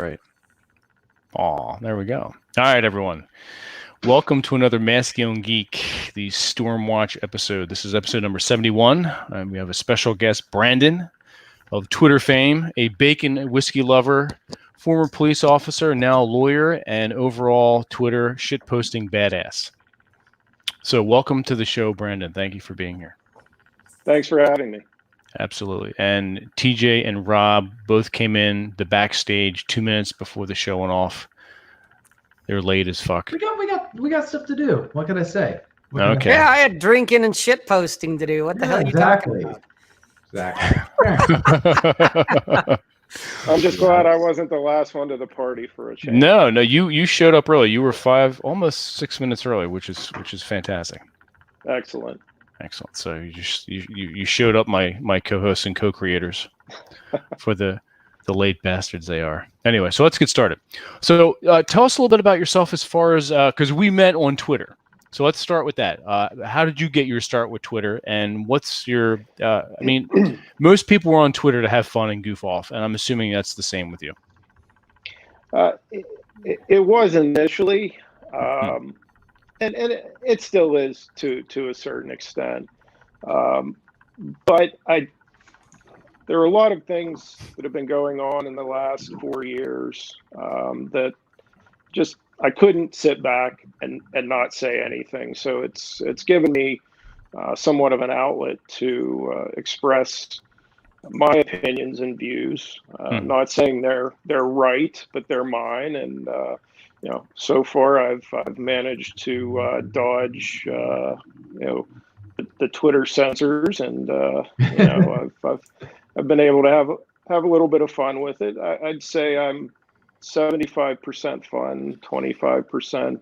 Right. Aw, there we go. All right, everyone. Welcome to another Masculine Geek, the Stormwatch episode. This is episode number 71. We have a special guest, Brandon, of Twitter fame, a bacon whiskey lover, former police officer, now lawyer, and overall Twitter shitposting badass. So welcome to the show, Brandon. Thank you for being here. Thanks for having me. Absolutely. And TJ and Rob both came in the backstage 2 minutes before the show went off. They're late as fuck. We got stuff to do. What can I say? Okay. Yeah, I had drinking and shit posting to do. What the hell are you talking about? Exactly. I'm just glad I wasn't the last one to the party for a change. No, you showed up early. You were almost 6 minutes early, which is fantastic. Excellent. So you showed up, my co-hosts and co-creators, for the late bastards they are. Anyway, so let's get started. So tell us a little bit about yourself as far as because we met on Twitter. So let's start with that. How did you get your start with Twitter, and what's your? I mean, most people were on Twitter to have fun and goof off, and I'm assuming that's the same with you. It was initially, and it still is to a certain extent. But there are a lot of things that have been going on in the last 4 years that just I couldn't sit back and not say anything. So it's given me somewhat of an outlet to express my opinions and views. Not saying they're right, but they're mine. And so far I've managed to dodge the Twitter censors, and I've been able to have a little bit of fun with it. I'd say I'm 75% fun, 25%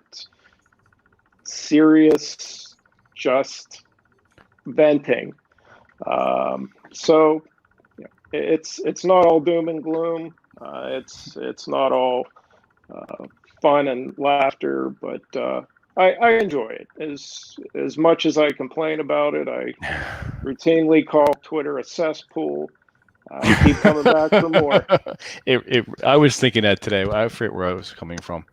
serious, just venting. So it's not all doom and gloom. It's not all fun and laughter, but I enjoy it. As much as I complain about it, I routinely call Twitter a cesspool. I keep coming back for more. I was thinking that today. I forget where I was coming from.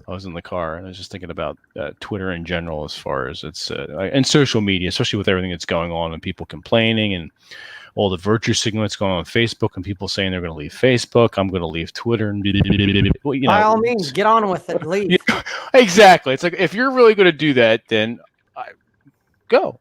I was in the car, and I was just thinking about Twitter in general, as far as it's and social media, especially with everything that's going on and people complaining and all the virtue signaling that's going on Facebook and people saying they're going to leave Facebook. I'm going to leave Twitter. And by all means, get on with it. Leave. Exactly. It's like, if you're really going to do that, then go.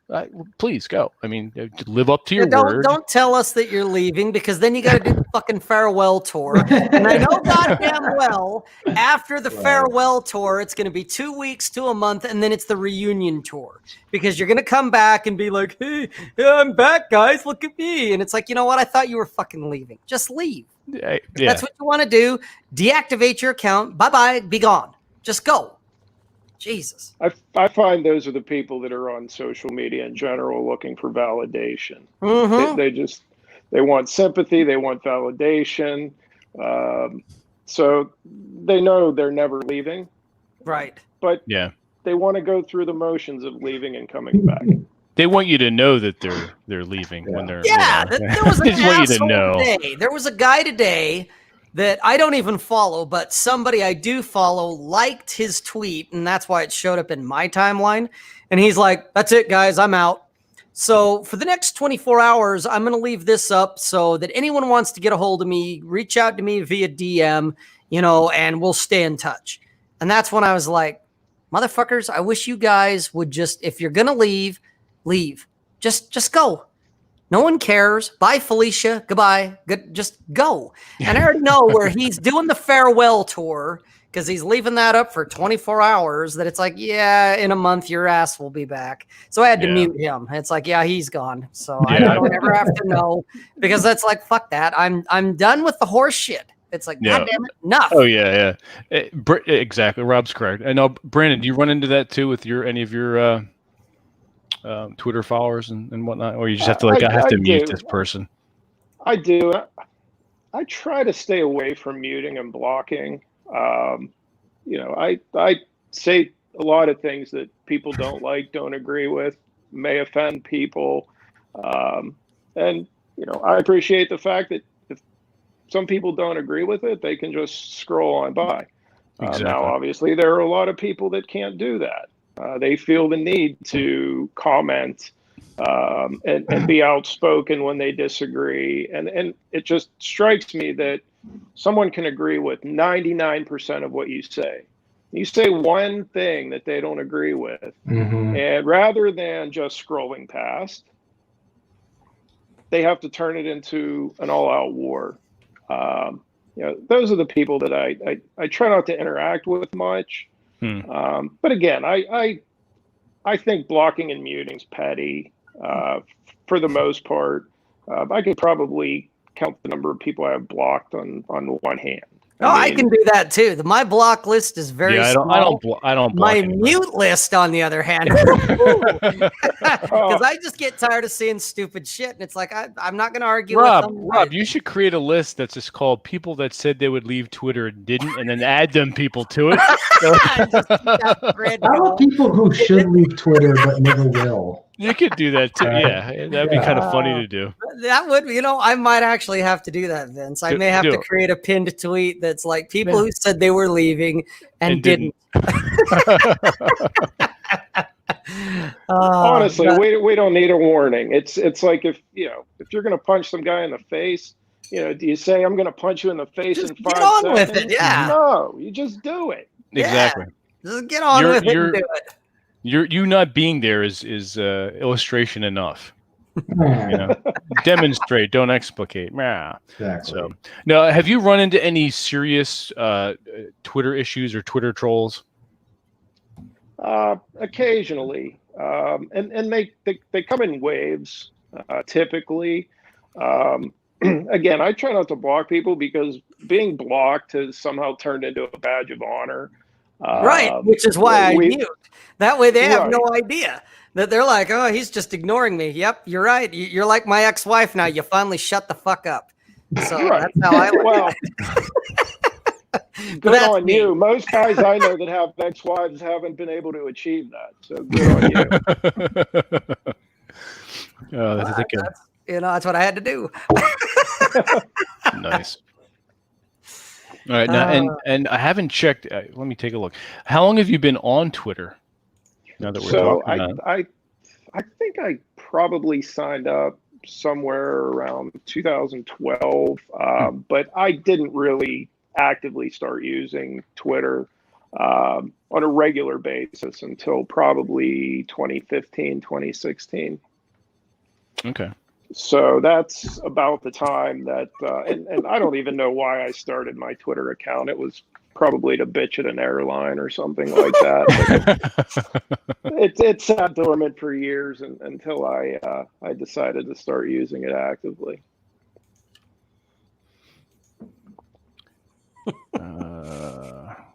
Please go. I mean, live up to your word. Don't tell us that you're leaving, because then you got to do the fucking farewell tour. And I know goddamn well, after the farewell tour, it's going to be 2 weeks to a month, and then it's the reunion tour, because you're going to come back and be like, hey, I'm back, guys. Look at me. And it's like, you know what? I thought you were fucking leaving. Just leave. Yeah. If that's what you want to do. Deactivate your account. Bye-bye. Be gone. Just go. Jesus. I find those are the people that are on social media in general looking for validation. Mm-hmm. They want sympathy. They want validation. So they know they're never leaving. Right. But yeah, they want to go through the motions of leaving and coming back. They want you to know that they're leaving when they're. Yeah, there was an asshole today. There was a guy today that I don't even follow, but somebody I do follow liked his tweet, and that's why it showed up in my timeline. And he's like, that's it, guys, I'm out. So for the next 24 hours, I'm going to leave this up so that anyone wants to get a hold of me, reach out to me via DM, and we'll stay in touch. And that's when I was like, motherfuckers, I wish you guys would just, if you're going to leave. Just go. No one cares. Bye, Felicia. Goodbye. Just go. And I already know where he's doing the farewell tour, because he's leaving that up for 24 hours, that it's like, yeah, in a month, your ass will be back. So I had to mute him. It's like, yeah, he's gone. So I don't ever have to know, because that's like, fuck that. I'm done with the horse shit. It's like, God damn it, enough. Oh, yeah. Exactly. Rob's correct. I know, Brandon, do you run into that too with any of your Twitter followers and whatnot, or you just have to I have to mute this person? I do. I try to stay away from muting and blocking. I say a lot of things that people don't agree with, may offend people, and I appreciate the fact that if some people don't agree with it, they can just scroll on by. Exactly. Now, obviously, there are a lot of people that can't do that. They feel the need to comment and be outspoken when they disagree. And it just strikes me that someone can agree with 99% of what you say. You say one thing that they don't agree with, and rather than just scrolling past, they have to turn it into an all-out war. Those are the people that I try not to interact with much. But again, I think blocking and muting is petty for the most part. I could probably count the number of people I have blocked on one hand. I can do that too. My block list is very small. I don't block My anybody. mute list, on the other hand, because I just get tired of seeing stupid shit, and it's like I'm not going to argue with them. Rob, you should create a list that's just called people that said they would leave Twitter and didn't, and then add them people to it. How about people who should leave Twitter but never will? You could do that too. Yeah, that'd be kind of funny to do. That would, I might actually have to do that, Vince. I may have to create a pinned tweet that's like people who said they were leaving and didn't. Honestly, we don't need a warning. It's like if you're going to punch some guy in the face, do you say I'm going to punch you in the face in 5 seconds? Get on with it, yeah. No, you just do it. Exactly. Yeah. Just get on with it and do it. You not being there is illustration enough. Demonstrate, don't explicate. Exactly. So, now, have you run into any serious Twitter issues or Twitter trolls? Occasionally, and they come in waves. Typically, again, I try not to block people because being blocked has somehow turned into a badge of honor. Right, which is why I mute. That way they have no idea that they're like, oh, he's just ignoring me. Yep, you're right. You're like my ex-wife now. You finally shut the fuck up. So that's how I like it. Good on you. Most guys I know that have ex-wives haven't been able to achieve that. So good on you. That's what I had to do. Nice. All right, now and I haven't checked. Let me take a look. How long have you been on Twitter? Now that we're talking about I think I probably signed up somewhere around 2012, but I didn't really actively start using Twitter on a regular basis until probably 2015, 2016. Okay. So that's about the time that, and I don't even know why I started my Twitter account. It was probably to bitch at an airline or something like that. It sat dormant for years until I decided to start using it actively.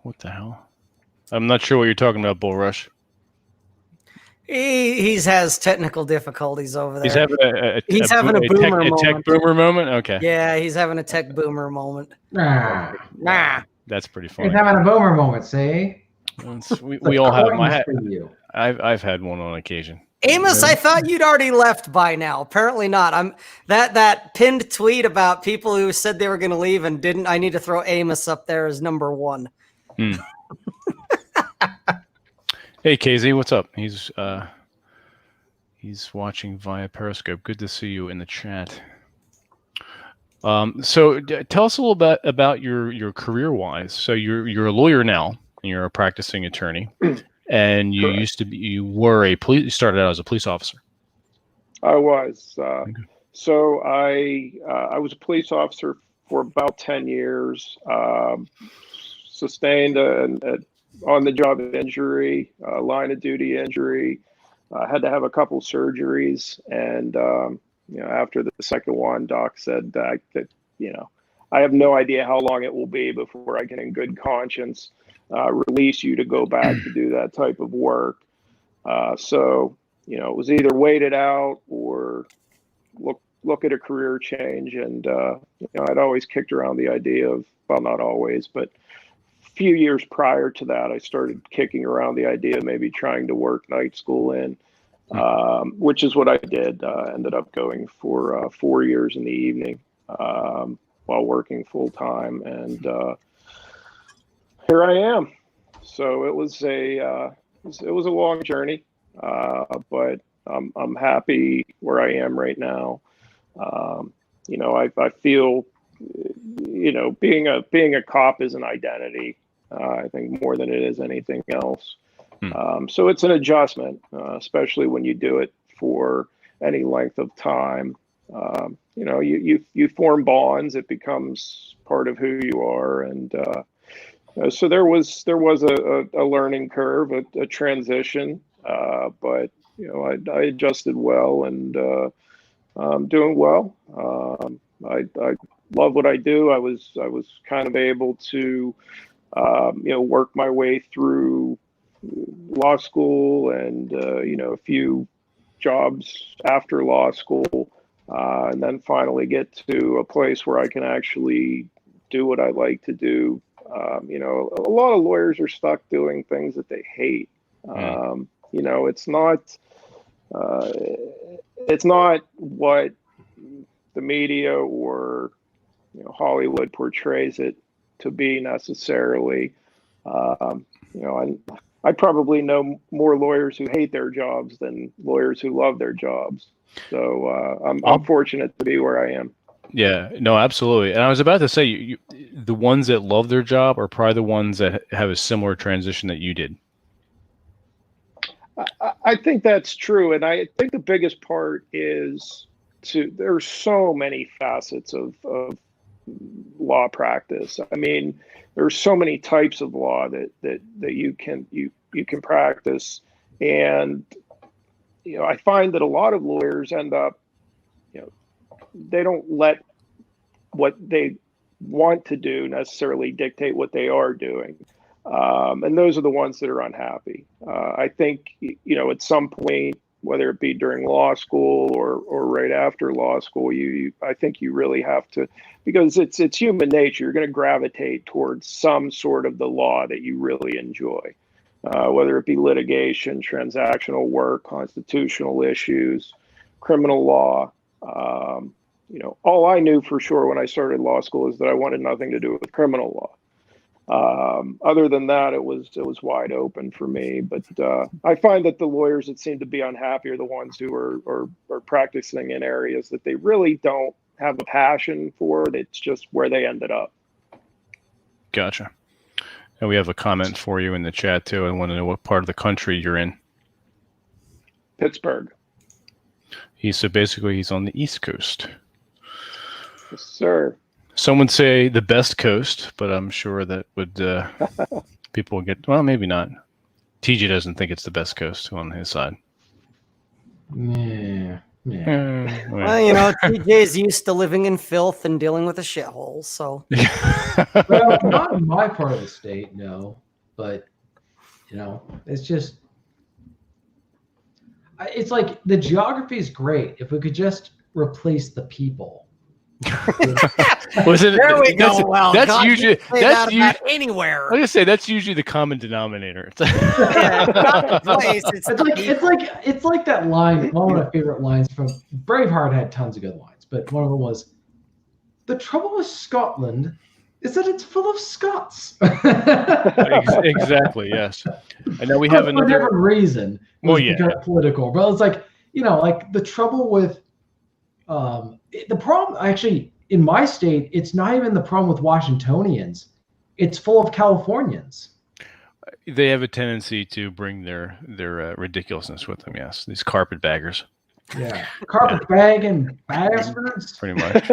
What the hell? I'm not sure what you're talking about, Bullrush. He has technical difficulties over there. He's having a boomer moment. Tech boomer moment? Okay. Yeah, he's having a tech boomer moment. Nah. That's pretty funny. He's having a boomer moment, see? We all have. I've had one on occasion. Amos, I thought you'd already left by now. Apparently not. That pinned tweet about people who said they were going to leave and didn't. I need to throw Amos up there as number one. Hey, KZ, what's up? He's watching via Periscope. Good to see you in the chat. So tell us a little bit about your career-wise. So you're a lawyer now, and you're a practicing attorney, and you you started out as a police officer. I was. So I was a police officer for about 10 years. Sustained a on-the-job injury, line of duty injury. Had to have a couple surgeries, and after the second one, Doc said that I have no idea how long it will be before I can, in good conscience, release you to go back to do that type of work. So it was either wait it out or look at a career change. And I'd always kicked around the idea of, well, not always, but few years prior to that, I started kicking around the idea of maybe trying to work night school in, which is what I did. Ended up going for 4 years in the evening. while working full time, and here I am. So it was a long journey, but I'm happy where I am right now. I feel, being a cop is an identity. I think more than it is anything else. So it's an adjustment, especially when you do it for any length of time. You form bonds. It becomes part of who you are, and so there was a learning curve, a transition, but I adjusted well, and I'm doing well. I love what I do. I was kind of able to work my way through law school and a few jobs after law school, and then finally get to a place where I can actually do what I like to do. A lot of lawyers are stuck doing things that they hate. It's not what the media or Hollywood portrays it to be necessarily. I probably know more lawyers who hate their jobs than lawyers who love their jobs. So I'm fortunate to be where I am. Yeah, no, absolutely. And I was about to say, the ones that love their job are probably the ones that have a similar transition that you did. I think that's true. And I think the biggest part is there's so many facets of law practice. I mean, there's so many types of law that you can practice. And, I find that a lot of lawyers end up, they don't let what they want to do necessarily dictate what they are doing. And those are the ones that are unhappy. I think, at some point, whether it be during law school or right after law school, I think you really have to, because it's human nature. You're going to gravitate towards some sort of the law that you really enjoy, whether it be litigation, transactional work, constitutional issues, criminal law. All I knew for sure when I started law school is that I wanted nothing to do with criminal law. Other than that, it was wide open for me. But I find that the lawyers that seem to be unhappy are the ones who are practicing in areas that they really don't have a passion for. It's just where they ended up. Gotcha. And we have a comment for you in the chat too. I want to know what part of the country you're in. Pittsburgh. He's on the East Coast. Yes, sir. Some would say the best coast, but I'm sure that would people get, well, maybe not. TJ doesn't think it's the best coast on his side. Yeah. Well, TJ's used to living in filth and dealing with a shithole, so. Well, not in my part of the state, no. But, it's just, it's like the geography is great. If we could just replace the people. There we go. Well, that's God, usually anywhere. I was gonna say that's usually the common denominator. Yeah, it's not the place. It's like that line. One of my favorite lines from Braveheart had tons of good lines, but one of them was, "The trouble with Scotland is that it's full of Scots." Exactly. Yes. And now we have for different reason. Well, yeah. Political, but it's like like the trouble with. The problem, actually, in my state, it's not even the problem with Washingtonians. It's full of Californians. They have a tendency to bring their ridiculousness with them. Yes, these carpetbaggers. Yeah, carpetbagging bastards. Pretty much.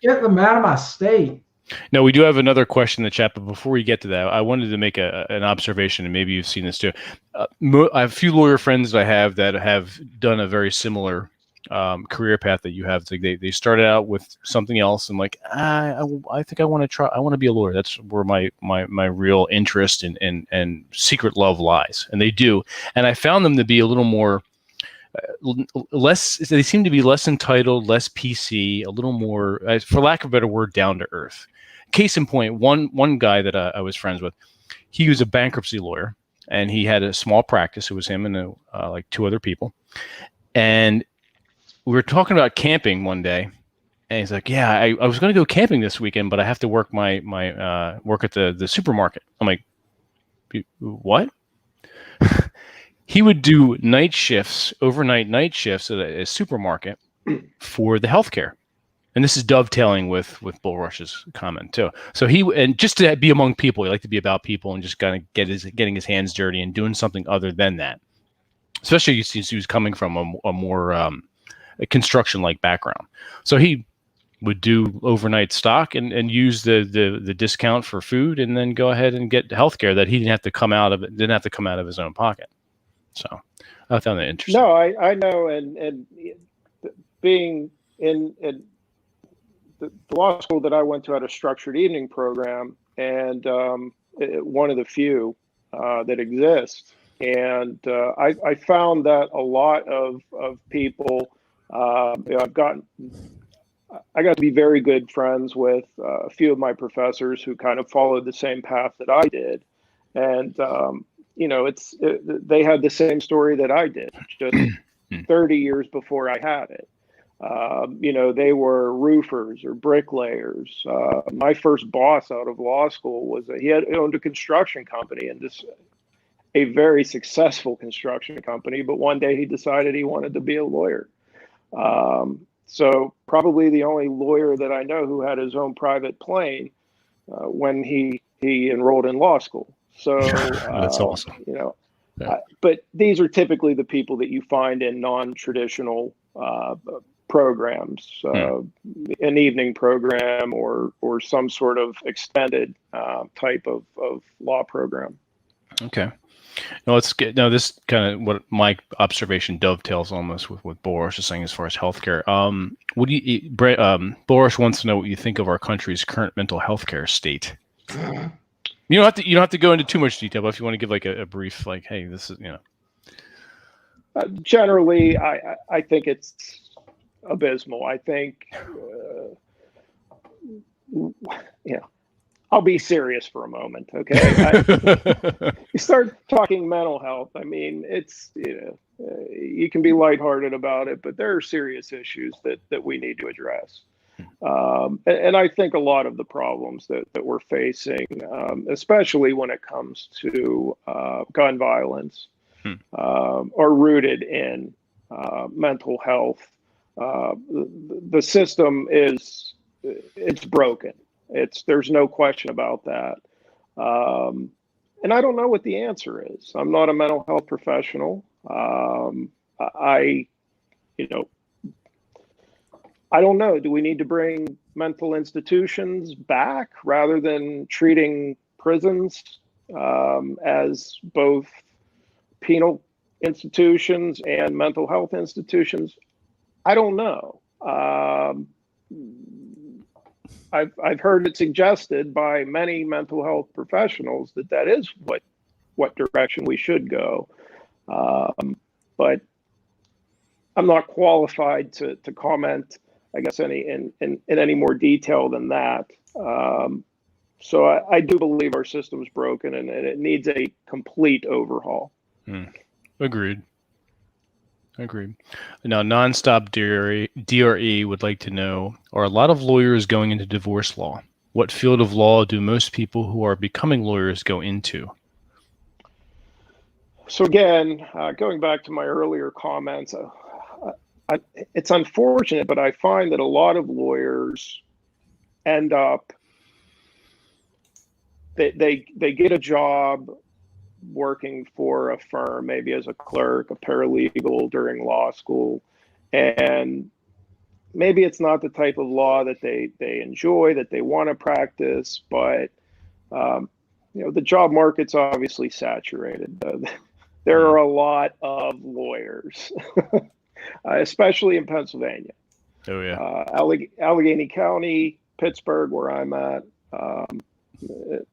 Get them out of my state. No, we do have another question in the chat, but before we get to that, I wanted to make an observation, and maybe you've seen this too. I have a few lawyer friends that I have that have done a very similar career path that you have. It's like they started out with something else and like I think I want to try. I want to be a lawyer. That's where my real interest and secret love lies. And they do. And I found them to be a little more less. They seem to be less entitled, less PC, a little more, for lack of a better word, down to earth. Case in point, one guy that I was friends with, he was a bankruptcy lawyer and he had a small practice. It was him and like two other people, and we were talking about camping one day, And he's like, yeah, I was going to go camping this weekend, but I have to work my work at the supermarket. I'm like, what? He would do overnight night shifts at a supermarket for the healthcare. And this is dovetailing with Bullrush's comment too. So and just to be among people, he liked to be about people and just kind of getting his hands dirty and doing something other than that. Especially since he was coming from a more a construction-like background. So he would do overnight stock and use the discount for food, and then go ahead and get healthcare that he didn't have to come out of his own pocket. So I found that interesting. No, I know, and being in the law school that I went to had a structured evening program, and one of the few that exist. And I found that a lot of people, I got to be very good friends with a few of my professors who kind of followed the same path that I did. And, they had the same story that I did, just 30 years before I had it. They were roofers or bricklayers. My first boss out of law school he owned a construction company, and a very successful construction company. But one day he decided he wanted to be a lawyer. So probably the only lawyer that I know who had his own private plane when he enrolled in law school. So that's awesome. Yeah. But these are typically the people that you find in non-traditional programs, an evening program or some sort of extended type of law program. Okay. Now let's get this kind of what my observation dovetails almost with what Boris is saying as far as healthcare. Boris wants to know what you think of our country's current mental health care state. You don't have to go into too much detail, but if you want to give like a brief, like, hey, this is generally, I think it's abysmal. I think I'll be serious for a moment, okay? You start talking mental health. I mean, it's you can be lighthearted about it, but there are serious issues that we need to address. And I think a lot of the problems that we're facing, especially when it comes to gun violence, are rooted in mental health. The system it's broken. There's no question about that. And I don't know what the answer is. I'm not a mental health professional. I don't know. Do we need to bring mental institutions back rather than treating prisons as both penal institutions and mental health institutions? I don't know. I've heard it suggested by many mental health professionals that is what direction we should go. But I'm not qualified to comment, I guess, in any more detail than that. So I do believe our system's broken and it needs a complete overhaul. Agreed. Now, Nonstop DRE would like to know, are a lot of lawyers going into divorce law? What field of law do most people who are becoming lawyers go into? So again, going back to my earlier comments, it's unfortunate, but I find that a lot of lawyers end up, they get a job working for a firm, maybe as a clerk, a paralegal during law school, and maybe it's not the type of law that they enjoy, that they want to practice, but the job market's obviously saturated. There are a lot of lawyers, especially in Pennsylvania. Oh yeah, Allegheny County, Pittsburgh, where I'm at,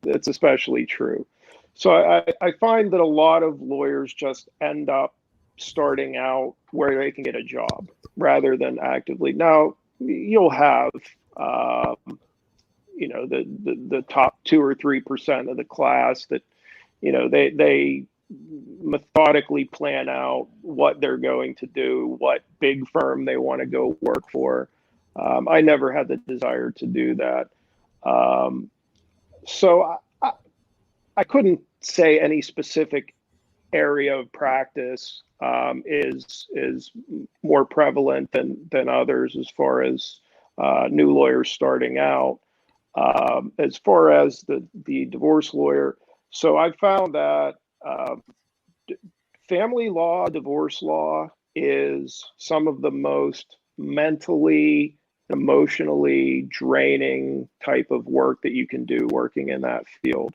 it's especially true. So I find that a lot of lawyers just end up starting out where they can get a job rather than actively. Now you'll have, the top 2 or 3% of the class that, they methodically plan out what they're going to do, what big firm they want to go work for. I never had the desire to do that. So I couldn't say any specific area of practice is more prevalent than others as far as new lawyers starting out. As far as the divorce lawyer, so I found that family law, divorce law is some of the most mentally, emotionally draining type of work that you can do working in that field.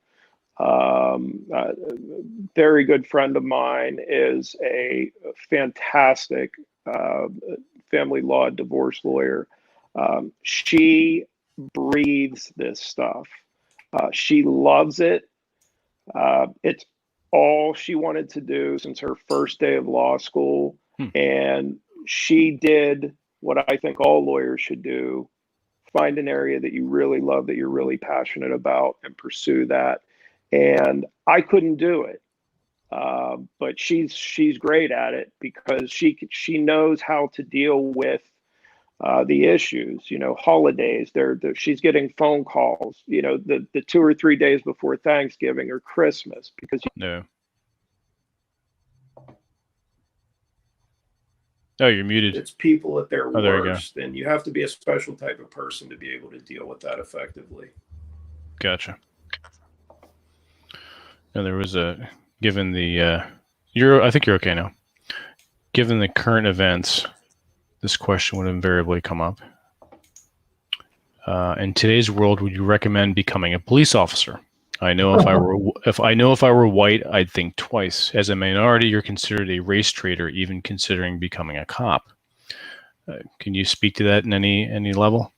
Very good friend of mine is a fantastic family law divorce lawyer. She breathes this stuff. She loves it. It's all she wanted to do since her first day of law school. And she did what I think all lawyers should do: find an area that you really love, that you're really passionate about, and pursue that. And I couldn't do it, but she's great at it because she knows how to deal with the issues. Holidays. She's getting phone calls. The 2 or 3 days before Thanksgiving or Christmas because No. Oh, you're muted. It's people at their there you go. worst, and you have to be a special type of person to be able to deal with that effectively. Gotcha. And there was given the I think you're okay now. Given the current events, this question would invariably come up. In today's world, would you recommend becoming a police officer? I know if I were white, I'd think twice. As a minority, you're considered a race traitor, even considering becoming a cop. Can you speak to that in any level?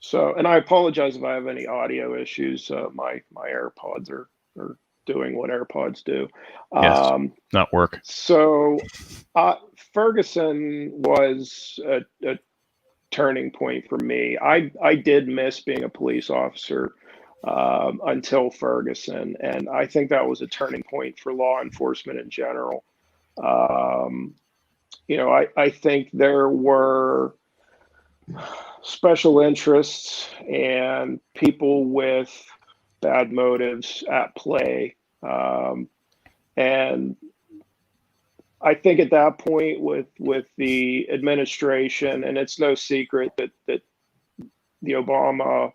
So, and I apologize if I have any audio issues. My AirPods are doing what AirPods do. Yes, not work. So, Ferguson was a turning point for me. I did miss being a police officer until Ferguson, and I think that was a turning point for law enforcement in general. I think there were special interests and people with bad motives at play. And I think at that point with the administration, and it's no secret that the Obama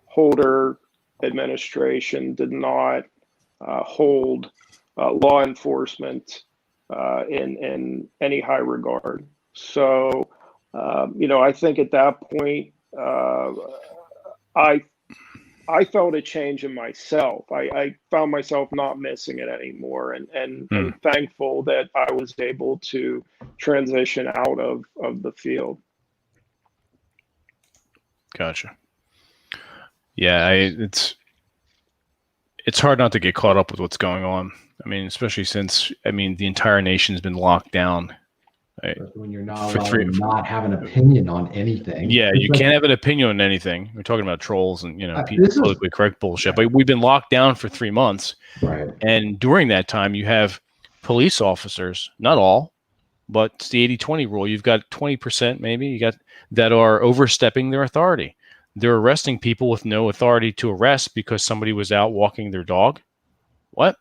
Holder administration did not hold law enforcement in any high regard. So, I think at that point, I felt a change in myself. I found myself not missing it anymore, and thankful that I was able to transition out of the field. Gotcha. Yeah, it's hard not to get caught up with what's going on. I mean, especially since the entire nation's been locked down. Right? When you're not allowed to not have an opinion on anything. Yeah, you can't have an opinion on anything. We're talking about trolls and politically correct bullshit. But we've been locked down for 3 months, right? And during that time, you have police officers, not all, but it's the 80-20 rule. You've got 20% maybe that are overstepping their authority. They're arresting people with no authority to arrest because somebody was out walking their dog. What?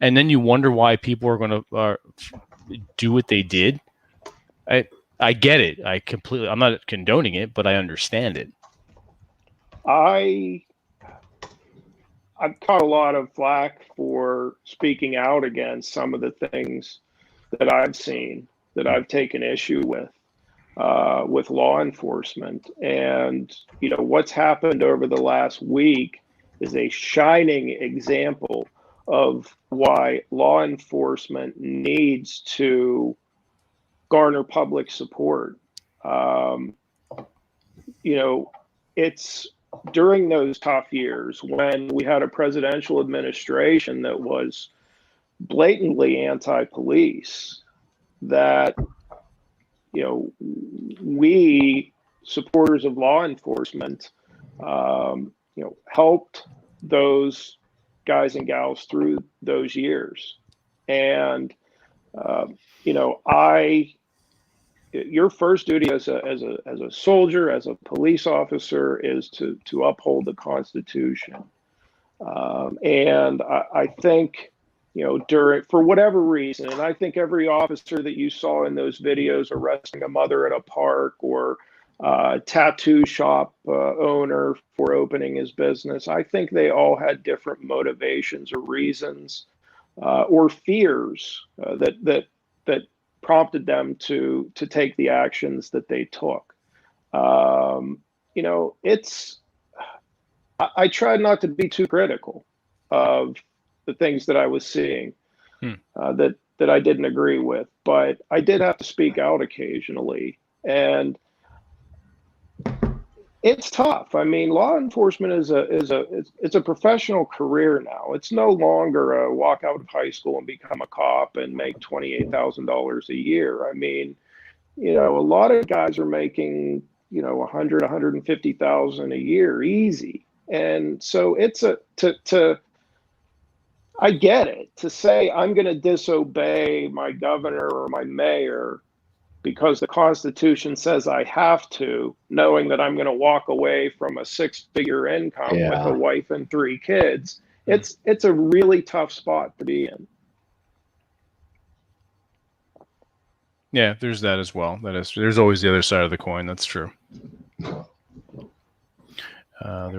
And then you wonder why people are going to do what they did. I get it. I'm not condoning it, but I understand it. I've caught a lot of flack for speaking out against some of the things that I've seen, that I've taken issue with law enforcement. And, what's happened over the last week is a shining example of why law enforcement needs to garner public support. It's during those tough years when we had a presidential administration that was blatantly anti-police that, we supporters of law enforcement, helped those guys and gals through those years. And, your first duty as a soldier, as a police officer, is to uphold the Constitution. And I think, for whatever reason, and I think every officer that you saw in those videos arresting a mother at a park, or tattoo shop owner for opening his business, I think they all had different motivations or reasons or fears that prompted them to take the actions that they took. I tried not to be too critical of the things that I was seeing that I didn't agree with, but I did have to speak out occasionally. And it's tough. I mean, law enforcement is a professional career now. It's no longer a walk out of high school and become a cop and make $28,000 a year. I mean, a lot of guys are making, 100, 150,000 a year easy. And so I get it, to say I'm going to disobey my governor or my mayor because the Constitution says I have to, knowing that I'm going to walk away from a 6-figure income with a wife and 3 kids. It's a really tough spot to be in. Yeah, there's that as well. There's always the other side of the coin. That's true. There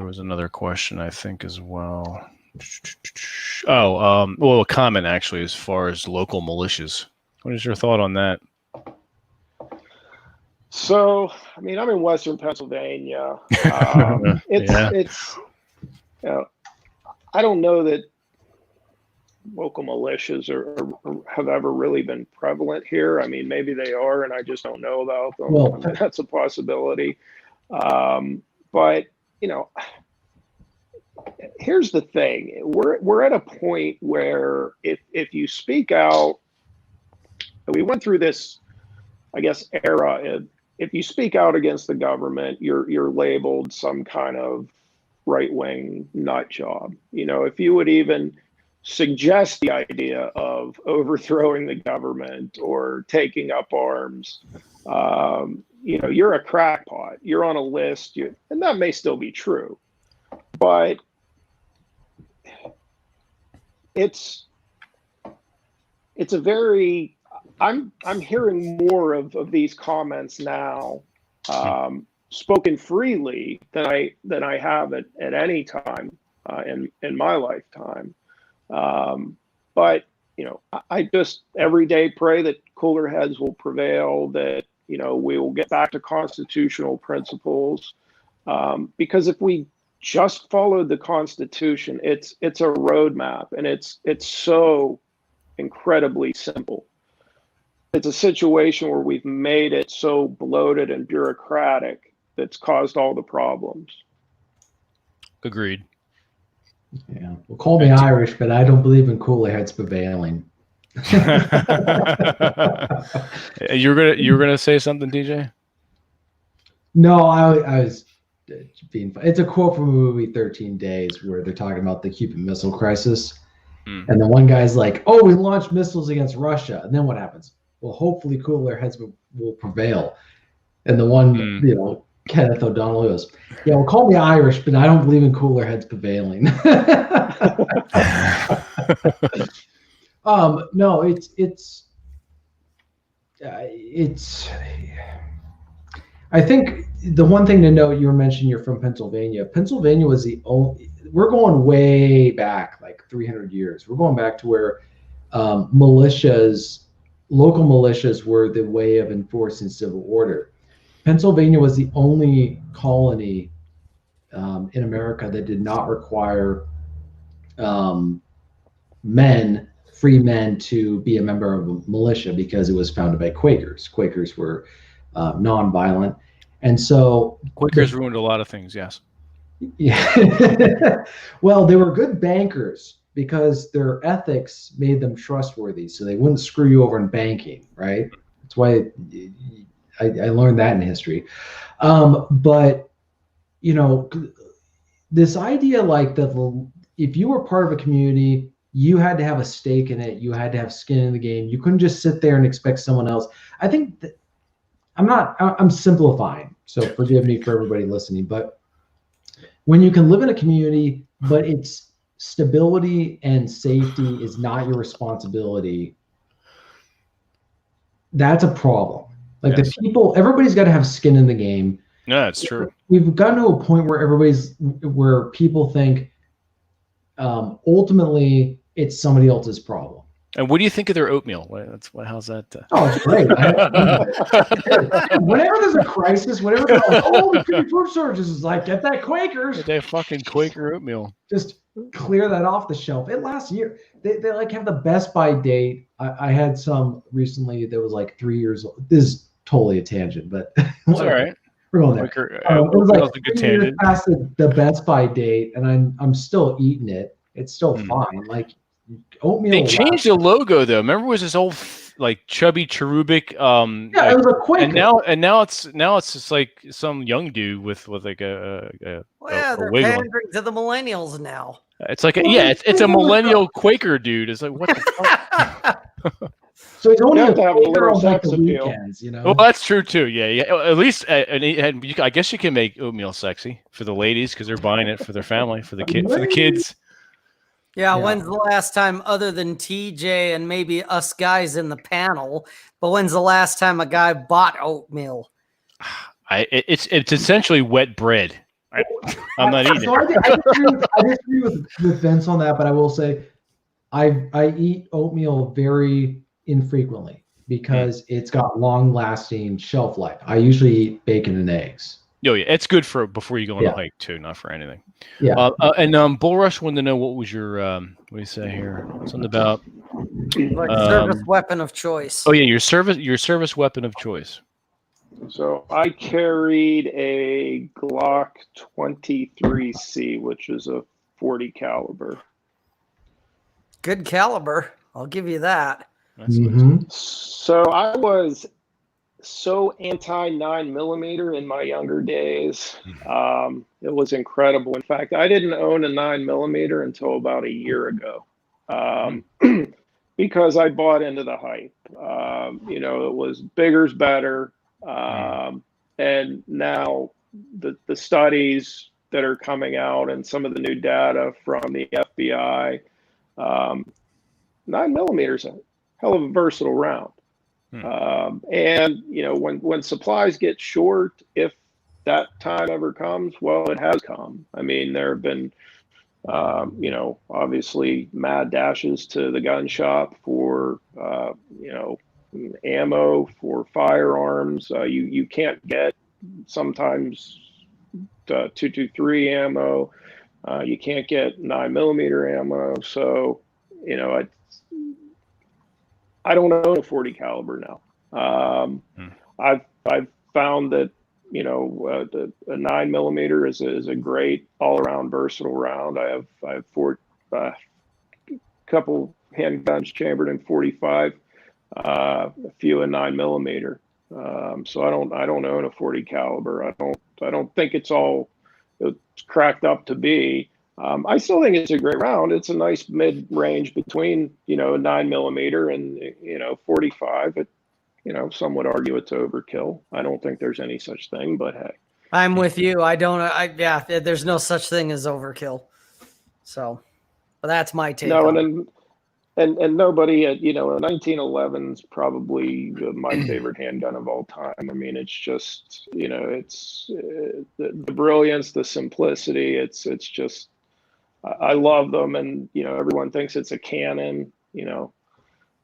was another question, I think, as well. Well, a comment actually, as far as local militias. What is your thought on that? So, I mean, I'm in Western Pennsylvania. I don't know that local militias have ever really been prevalent here. I mean, maybe they are, and I just don't know about them. Well, that's a possibility. But here's the thing: we're at a point where if you speak out, we went through this, I guess, era. If you speak out against the government, you're labeled some kind of right-wing nut job. If you would even suggest the idea of overthrowing the government or taking up arms, you're a crackpot. You're on a list, and that may still be true, but it's a very, I'm hearing more of these comments now, spoken freely than I have at any time in my lifetime. But I just every day pray that cooler heads will prevail, that we will get back to constitutional principles, because if we just followed the Constitution, it's a roadmap, and it's so incredibly simple. It's a situation where we've made it so bloated and bureaucratic that's caused all the problems. Agreed. Yeah. Well, call me Irish, but I don't believe in cooler heads prevailing. You're gonna say something, DJ? No, I was being. It's a quote from the movie 13 Days, where they're talking about the Cuban Missile Crisis, and the one guy's like, "Oh, we launched missiles against Russia," and then what happens? Well, hopefully cooler heads will prevail. And the one, Kenneth O'Donnell goes, "Yeah, well, call me Irish, but I don't believe in cooler heads prevailing." No, it's. I think the one thing to note, you were mentioning you're from Pennsylvania. Pennsylvania was the only. We're going way back, like 300 years. We're going back to where local militias were the way of enforcing civil order. Pennsylvania was the only colony in America that did not require free men to be a member of a militia, because it was founded by Quakers. Quakers were nonviolent. And so Quakers ruined a lot of things, yes. Yeah. Well, they were good bankers because their ethics made them trustworthy, so they wouldn't screw you over in banking, right? That's why I learned that in history. But this idea like that, if you were part of a community, you had to have a stake in it. You had to have skin in the game. You couldn't just sit there and expect someone else. I think that I'm simplifying, so forgive me for everybody listening, but when you can live in a community, but its stability and safety is not your responsibility, that's a problem. Like Yes. the people, everybody's got to have skin in the game. No, that's true. We've gotten to a point where people think ultimately it's somebody else's problem. And what do you think of their oatmeal? How's that? Oh, it's great. Whenever there's a crisis, whenever they're like, oh, the food shortages, is like, get that Quakers. They fucking Quaker Oatmeal. Just clear that off the shelf. It lasts a year. They like have the best by date. I had some recently that was like 3 years old. This is totally a tangent, but It's all right. we're going there. Quaker, It was like a good 3 years tangent. past the best by date, and I'm still eating it. It's still fine. Like oatmeal. They changed the logo though. Remember, it was this old like chubby cherubic. Yeah, it was a Quaker. And now it's just like some young dude with like Well, a they're wig on. pandering to the millennials now. It's like it's a millennial Quaker dude. It's like what the fuck? So it's only You a have to have a Quaker little on like sex the appeal. weekends, you know. Well, that's true too. Yeah. At least, I guess you can make oatmeal sexy for the ladies because they're buying it for their family, for the kids. Yeah, Yeah. when's the last time, other than TJ and maybe us guys in the panel, but when's the last time a guy bought oatmeal? It's essentially wet bread. I'm not eating So it. I disagree with Vince on that, but I will say I eat oatmeal very infrequently because it's got long-lasting shelf life. I usually eat bacon and eggs. Oh yeah, it's good for before you go on a Yeah. hike too, not for anything. Yeah. And Bullrush wanted to know what was your what do you say here? Something about Like service weapon of choice. oh yeah, your service weapon of choice. So I carried a Glock 23C, which is a 40 caliber. Good caliber. I'll give you that. That's Mhm. So I was so anti 9mm in my younger days. It was incredible. In fact, I didn't own a 9mm until about a year ago, because I bought into the hype. It was bigger's better. And now the studies that are coming out and some of the new data from the FBI, 9mm is a hell of a versatile round. And when supplies get short, if that time ever comes, well, it has come. I mean, there have been obviously mad dashes to the gun shop for ammo for firearms. You can't get sometimes 223 ammo. You can't get 9mm ammo. So I don't own a 40 caliber now. I've found that a 9mm is a great all around versatile round. I have a couple handguns chambered in 45, a few in 9mm. So I don't own a 40 caliber. I don't think it's cracked up to be. I still think it's a great round. It's a nice mid-range between, a 9mm and, 45. But, some would argue it's overkill. I don't think there's any such thing, but hey. I'm with you. There's no such thing as overkill. So, but that's my take. No, on and nobody at, a 1911 is probably my favorite handgun of all time. I mean, it's just, it's the brilliance, the simplicity. It's just, I love them, and everyone thinks it's a cannon.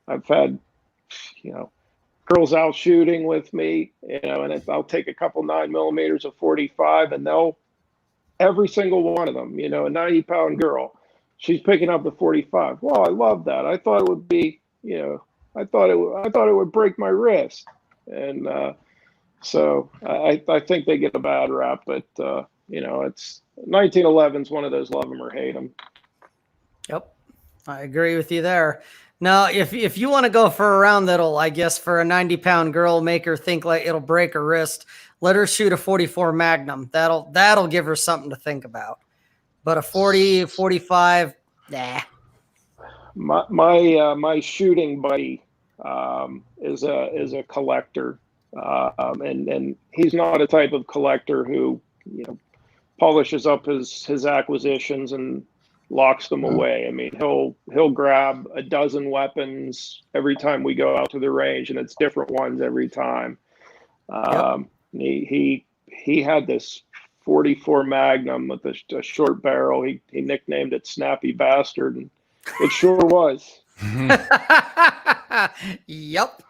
I've had girls out shooting with me, and I'll take a couple 9mm of 45, and every single one of them, a 90-pound girl, she's picking up the 45. Well, I love that. I thought it would be, I thought it would break my wrist, and so I think they get a bad rap, but it's 1911 is one of those love them or hate them. Yep, I agree with you there. Now, if you want to go for a round that'll, I guess, for a 90-pound girl, make her think like it'll break her wrist, let her shoot a 44 Magnum. That'll give her something to think about. But a 40, 45, nah. My shooting buddy is a collector, And he's not a type of collector who, polishes up his acquisitions and locks them away. I mean, he'll grab a dozen weapons every time we go out to the range, and it's different ones every time. He had this 44 Magnum with a short barrel. He nicknamed it Snappy Bastard, and it sure was. Yep.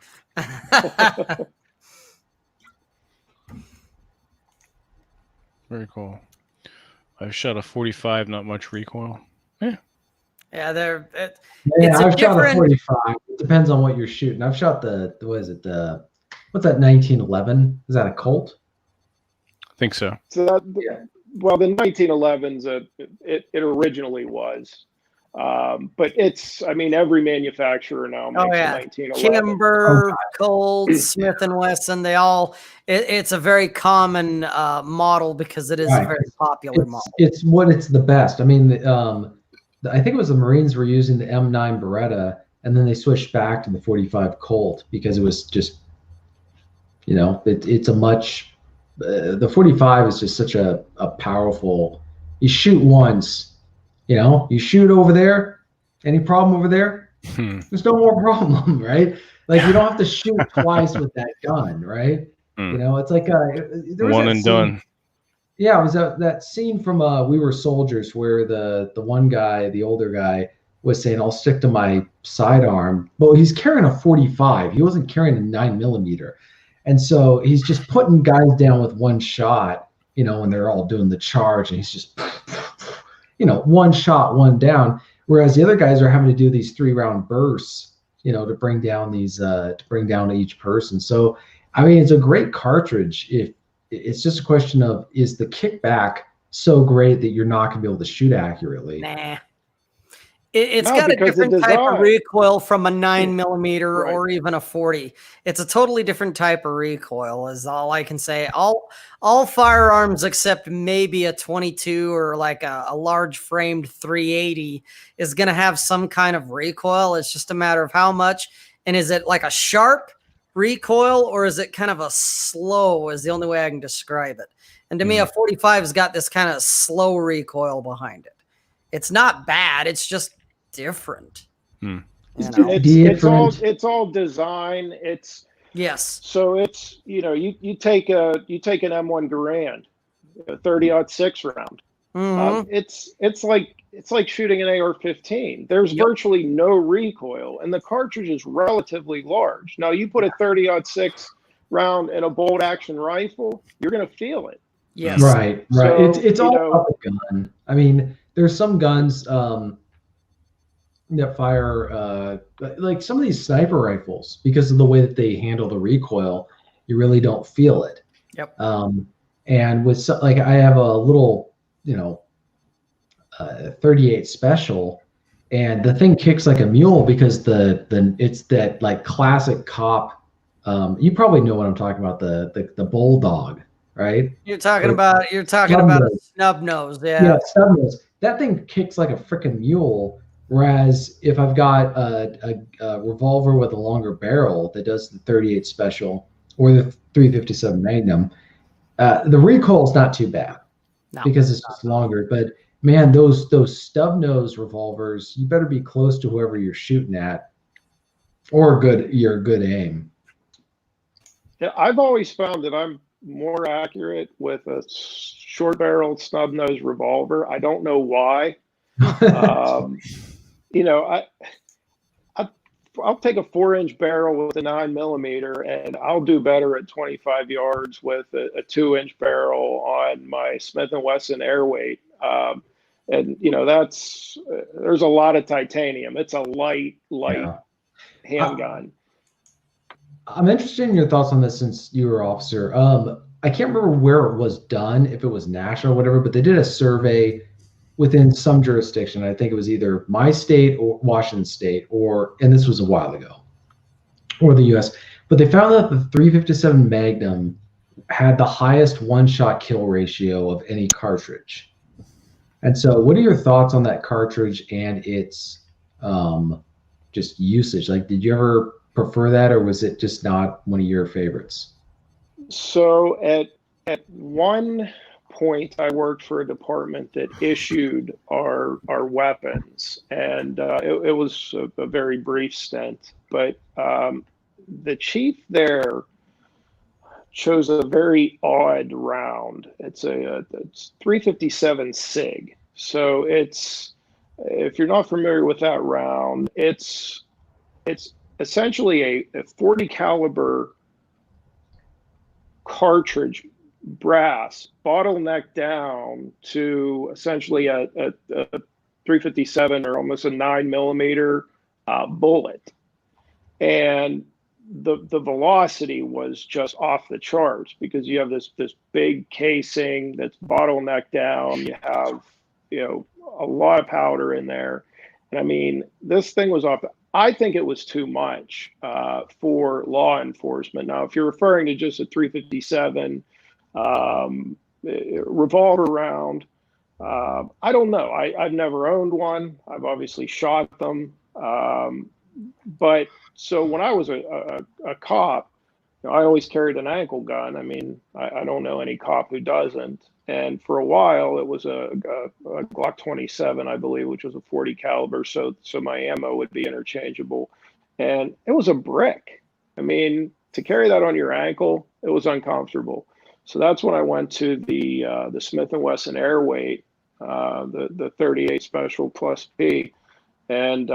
Very cool. I've shot a 45, not much recoil. Yeah, I've shot a 45. It depends on what you're shooting. I've shot what's that 1911? Is that a Colt? I think so. Well, the 1911s, it originally was. But every manufacturer now makes a 1911. Kimber, Colt, Smith & Wesson, it's a very common model because it is a very popular model. It's the best. I mean, I think it was the Marines were using the M9 Beretta, and then they switched back to the 45 Colt because it was just, it's a much, the 45 is just such a powerful, you shoot once, you shoot over there, any problem over there? There's no more problem, right? Like you don't have to shoot twice with that gun, right? It's like there was one and done. Yeah, it was that scene from We Were Soldiers where the one guy, the older guy, was saying, "I'll stick to my sidearm." Well, he's carrying a 45. He wasn't carrying a 9mm, and so he's just putting guys down with one shot. When they're all doing the charge, and he's just one shot, one down. Whereas the other guys are having to do these 3-round bursts, to bring down each person. So, I mean, it's a great cartridge. If it's just a question of, is the kickback so great that you're not going to be able to shoot accurately? Nah. It's got a different type of recoil from a 9mm or even a 40. It's a totally different type of recoil, is all I can say. All firearms except maybe a 22 or like a large framed 380 is going to have some kind of recoil. It's just a matter of how much. And is it like a sharp recoil or is it kind of a slow, is the only way I can describe it. And to me, a 45 has got this kind of slow recoil behind it. It's not bad. It's just different. It's all design. So it's you take an M1 Garand, a 30-06 round. It's like shooting an AR-15. There's virtually no recoil, and the cartridge is relatively large. Now you put a 30-06 round in a bolt action rifle, you're going to feel it. Yes. Right. So, it's all about the gun. I mean, there's some guns that fire like some of these sniper rifles, because of the way that they handle the recoil, you really don't feel it. Yep. And with I have a little 38 special, and the thing kicks like a mule because it's that like classic cop. You probably know what I'm talking about, the bulldog, right? You're talking about a snub nose. Yeah, snub nose. That thing kicks like a freaking mule. Whereas if I've got a revolver with a longer barrel that does the 38 special or the 357 Magnum, the recoil is not too bad because it's just longer. But man, those stub nose revolvers, you better be close to whoever you're shooting at, or you're good aim. Yeah, I've always found that I'm more accurate with a short barreled snub nose revolver. I don't know why. I'll take a 4-inch barrel with a 9mm, and I'll do better at 25 yards with a 2-inch barrel on my Smith & Wesson Airweight. And there's a lot of titanium. It's a light handgun. I'm interested in your thoughts on this since you were officer. I can't remember where it was done, if it was national or whatever, but they did a survey within some jurisdiction. I think it was either my state or Washington state, and this was a while ago, or the US, but they found that the 357 Magnum had the highest one-shot kill ratio of any cartridge. And so what are your thoughts on that cartridge and its just usage? Like, did you ever prefer that, or was it just not one of your favorites? So at one point, I worked for a department that issued our weapons, and it was a very brief stint. But the chief there chose a very odd round. It's 357 SIG. So it's, if you're not familiar with that round, it's essentially a 40 caliber cartridge, brass, bottleneck down to essentially a 357 or almost a 9mm bullet. And the velocity was just off the charts because you have this big casing that's bottlenecked down. You have, a lot of powder in there. And I mean, this thing was off. I think it was too much for law enforcement. Now, if you're referring to just a 357 revolver round, I don't know. I've never owned one. I've obviously shot them. But so when I was a cop, I always carried an ankle gun. I mean, I don't know any cop who doesn't. And for a while, it was a Glock 27, I believe, which was a 40 caliber. So my ammo would be interchangeable. And it was a brick. I mean, to carry that on your ankle, it was uncomfortable. So that's when I went to the Smith & Wesson Airweight, the 38 Special Plus P. And,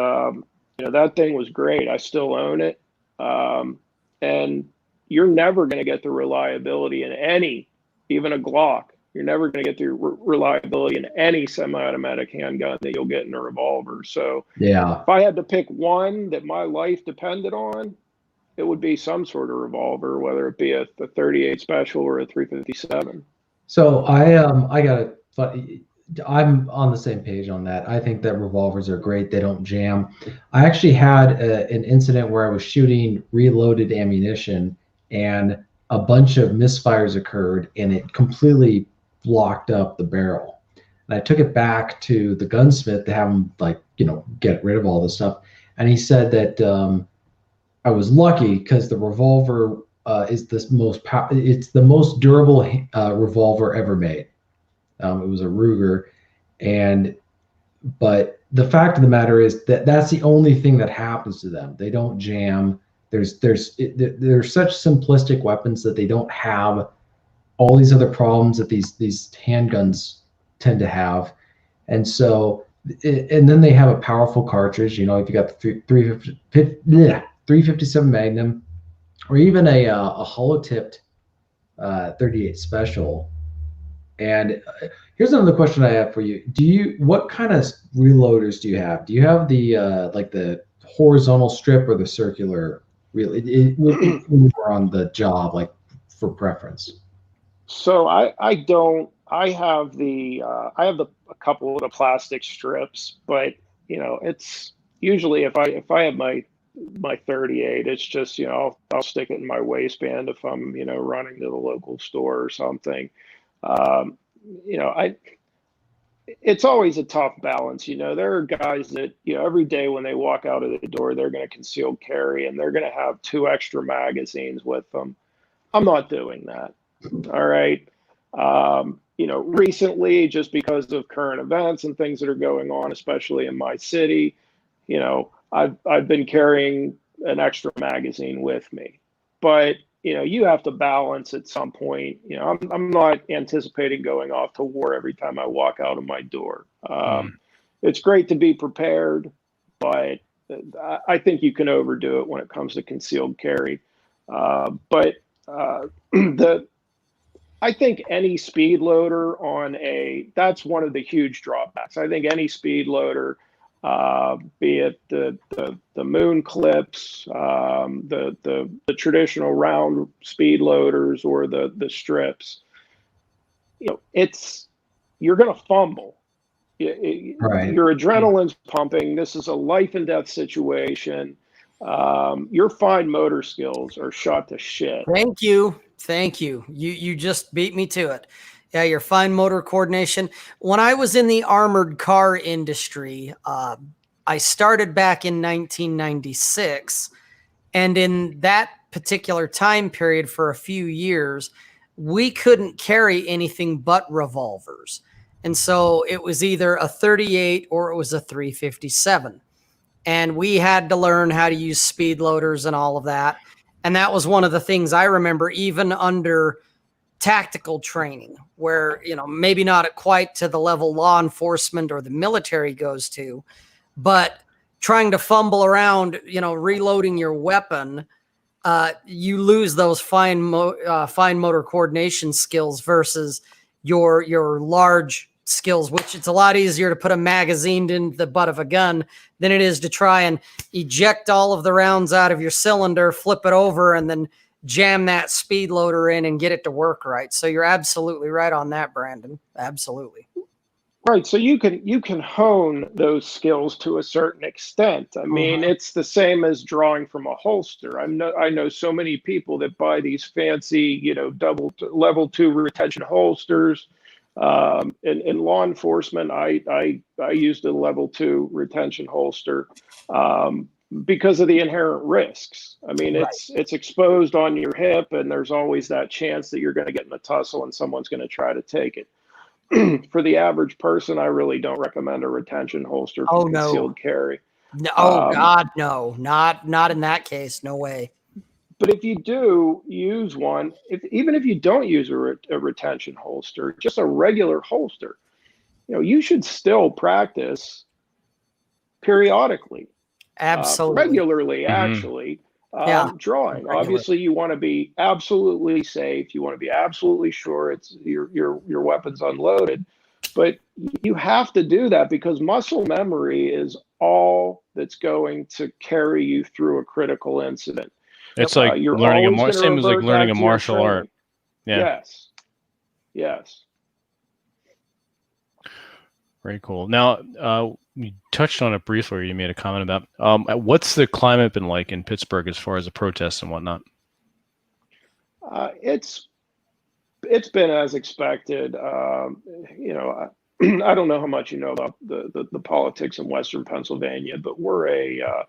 that thing was great. I still own it. And you're never going to get the reliability in any, even a Glock. You're never going to get the reliability in any semi-automatic handgun that you'll get in a revolver. So yeah, if I had to pick one that my life depended on, it would be some sort of revolver, whether it be a 38 Special or a 357. So I'm on the same page on that. I think that revolvers are great. They don't jam. I actually had an incident where I was shooting reloaded ammunition and a bunch of misfires occurred and it completely blocked up the barrel. And I took it back to the gunsmith to have him get rid of all this stuff. And he said that I was lucky because the revolver is it's the most durable revolver ever made. It was a Ruger, but the fact of the matter is that's the only thing that happens to them. They don't jam. They're such simplistic weapons that they don't have all these other problems that these handguns tend to have. And so, and then they have a powerful cartridge. If you got the 357 Magnum, or even a hollow-tipped 38 Special. And here's another question I have for you. What kind of reloaders do you have? Do you have the the horizontal strip or the circular when you're on the job, for preference? So I don't. I have a couple of the plastic strips, but it's usually if I have my 38, it's just I'll stick it in my waistband if I'm running to the local store or something. It's always a tough balance. There are guys that, every day when they walk out of the door, they're going to concealed carry and they're going to have 2 extra magazines with them. I'm not doing that. All right. Recently, just because of current events and things that are going on, especially in my city, I've been carrying an extra magazine with me, but you have to balance at some point. I'm not anticipating going off to war every time I walk out of my door. It's great to be prepared, but I think you can overdo it when it comes to concealed carry. I think any speed loader that's one of the huge drawbacks. I think any speed loader, be it the moon clips, the traditional round speed loaders, or the strips, you're going to fumble. Right. Your adrenaline's pumping. This is a life and death situation. Your fine motor skills are shot to shit. Thank you. You just beat me to it. Yeah, your fine motor coordination. When I was in the armored car industry, I started back in 1996, and in that particular time period for a few years, we couldn't carry anything but revolvers. And so it was either a 38 or it was a 357. And we had to learn how to use speed loaders and all of that. And that was one of the things I remember, even under tactical training, where, maybe not at quite to the level law enforcement or the military goes to, but trying to fumble around, reloading your weapon, you lose those fine motor coordination skills versus your large skills, which it's a lot easier to put a magazine in the butt of a gun than it is to try and eject all of the rounds out of your cylinder, flip it over, and then jam that speed loader in and get it to work right. So you're absolutely right on that, Brandon. Absolutely. Right. So you can hone those skills to a certain extent. I mean, it's the same as drawing from a holster. I know so many people that buy these fancy, level 2 retention holsters. In law enforcement, I used a level 2 retention holster because of the inherent risks. I mean, it's exposed on your hip, and there's always that chance that you're going to get in a tussle and someone's going to try to take it. For the average person, I really don't recommend a retention holster for concealed carry. No, God, no, not in that case. No way. But if you do use one, even if you don't use a retention holster, just a regular holster, you should still practice periodically. Absolutely. Regularly, actually. Drawing. Regular. Obviously, you want to be absolutely safe. You want to be absolutely sure it's your weapon's unloaded. But you have to do that because muscle memory is all that's going to carry you through a critical incident. It's like learning a martial art. Yeah. Yes. Very cool. Now, you touched on it briefly. You made a comment about what's the climate been like in Pittsburgh as far as the protests and whatnot? It's been as expected. I don't know how much you know about the politics in Western Pennsylvania, but we're a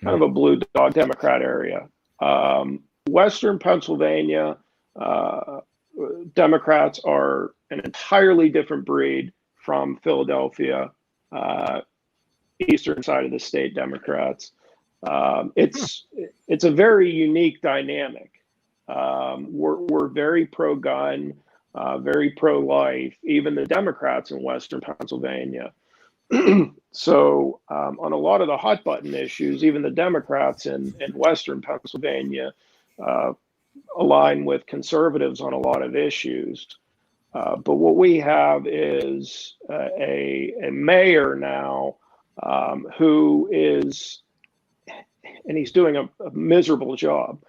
kind of a blue dog Democrat area. Western Pennsylvania Democrats are an entirely different breed from Philadelphia, eastern side of the state Democrats. It's a very unique dynamic. We're very pro-gun, very pro-life, even the Democrats in Western Pennsylvania. So on a lot of the hot button issues, even the Democrats in Western Pennsylvania align with conservatives on a lot of issues. But what we have is a mayor now who is, and he's doing a miserable job.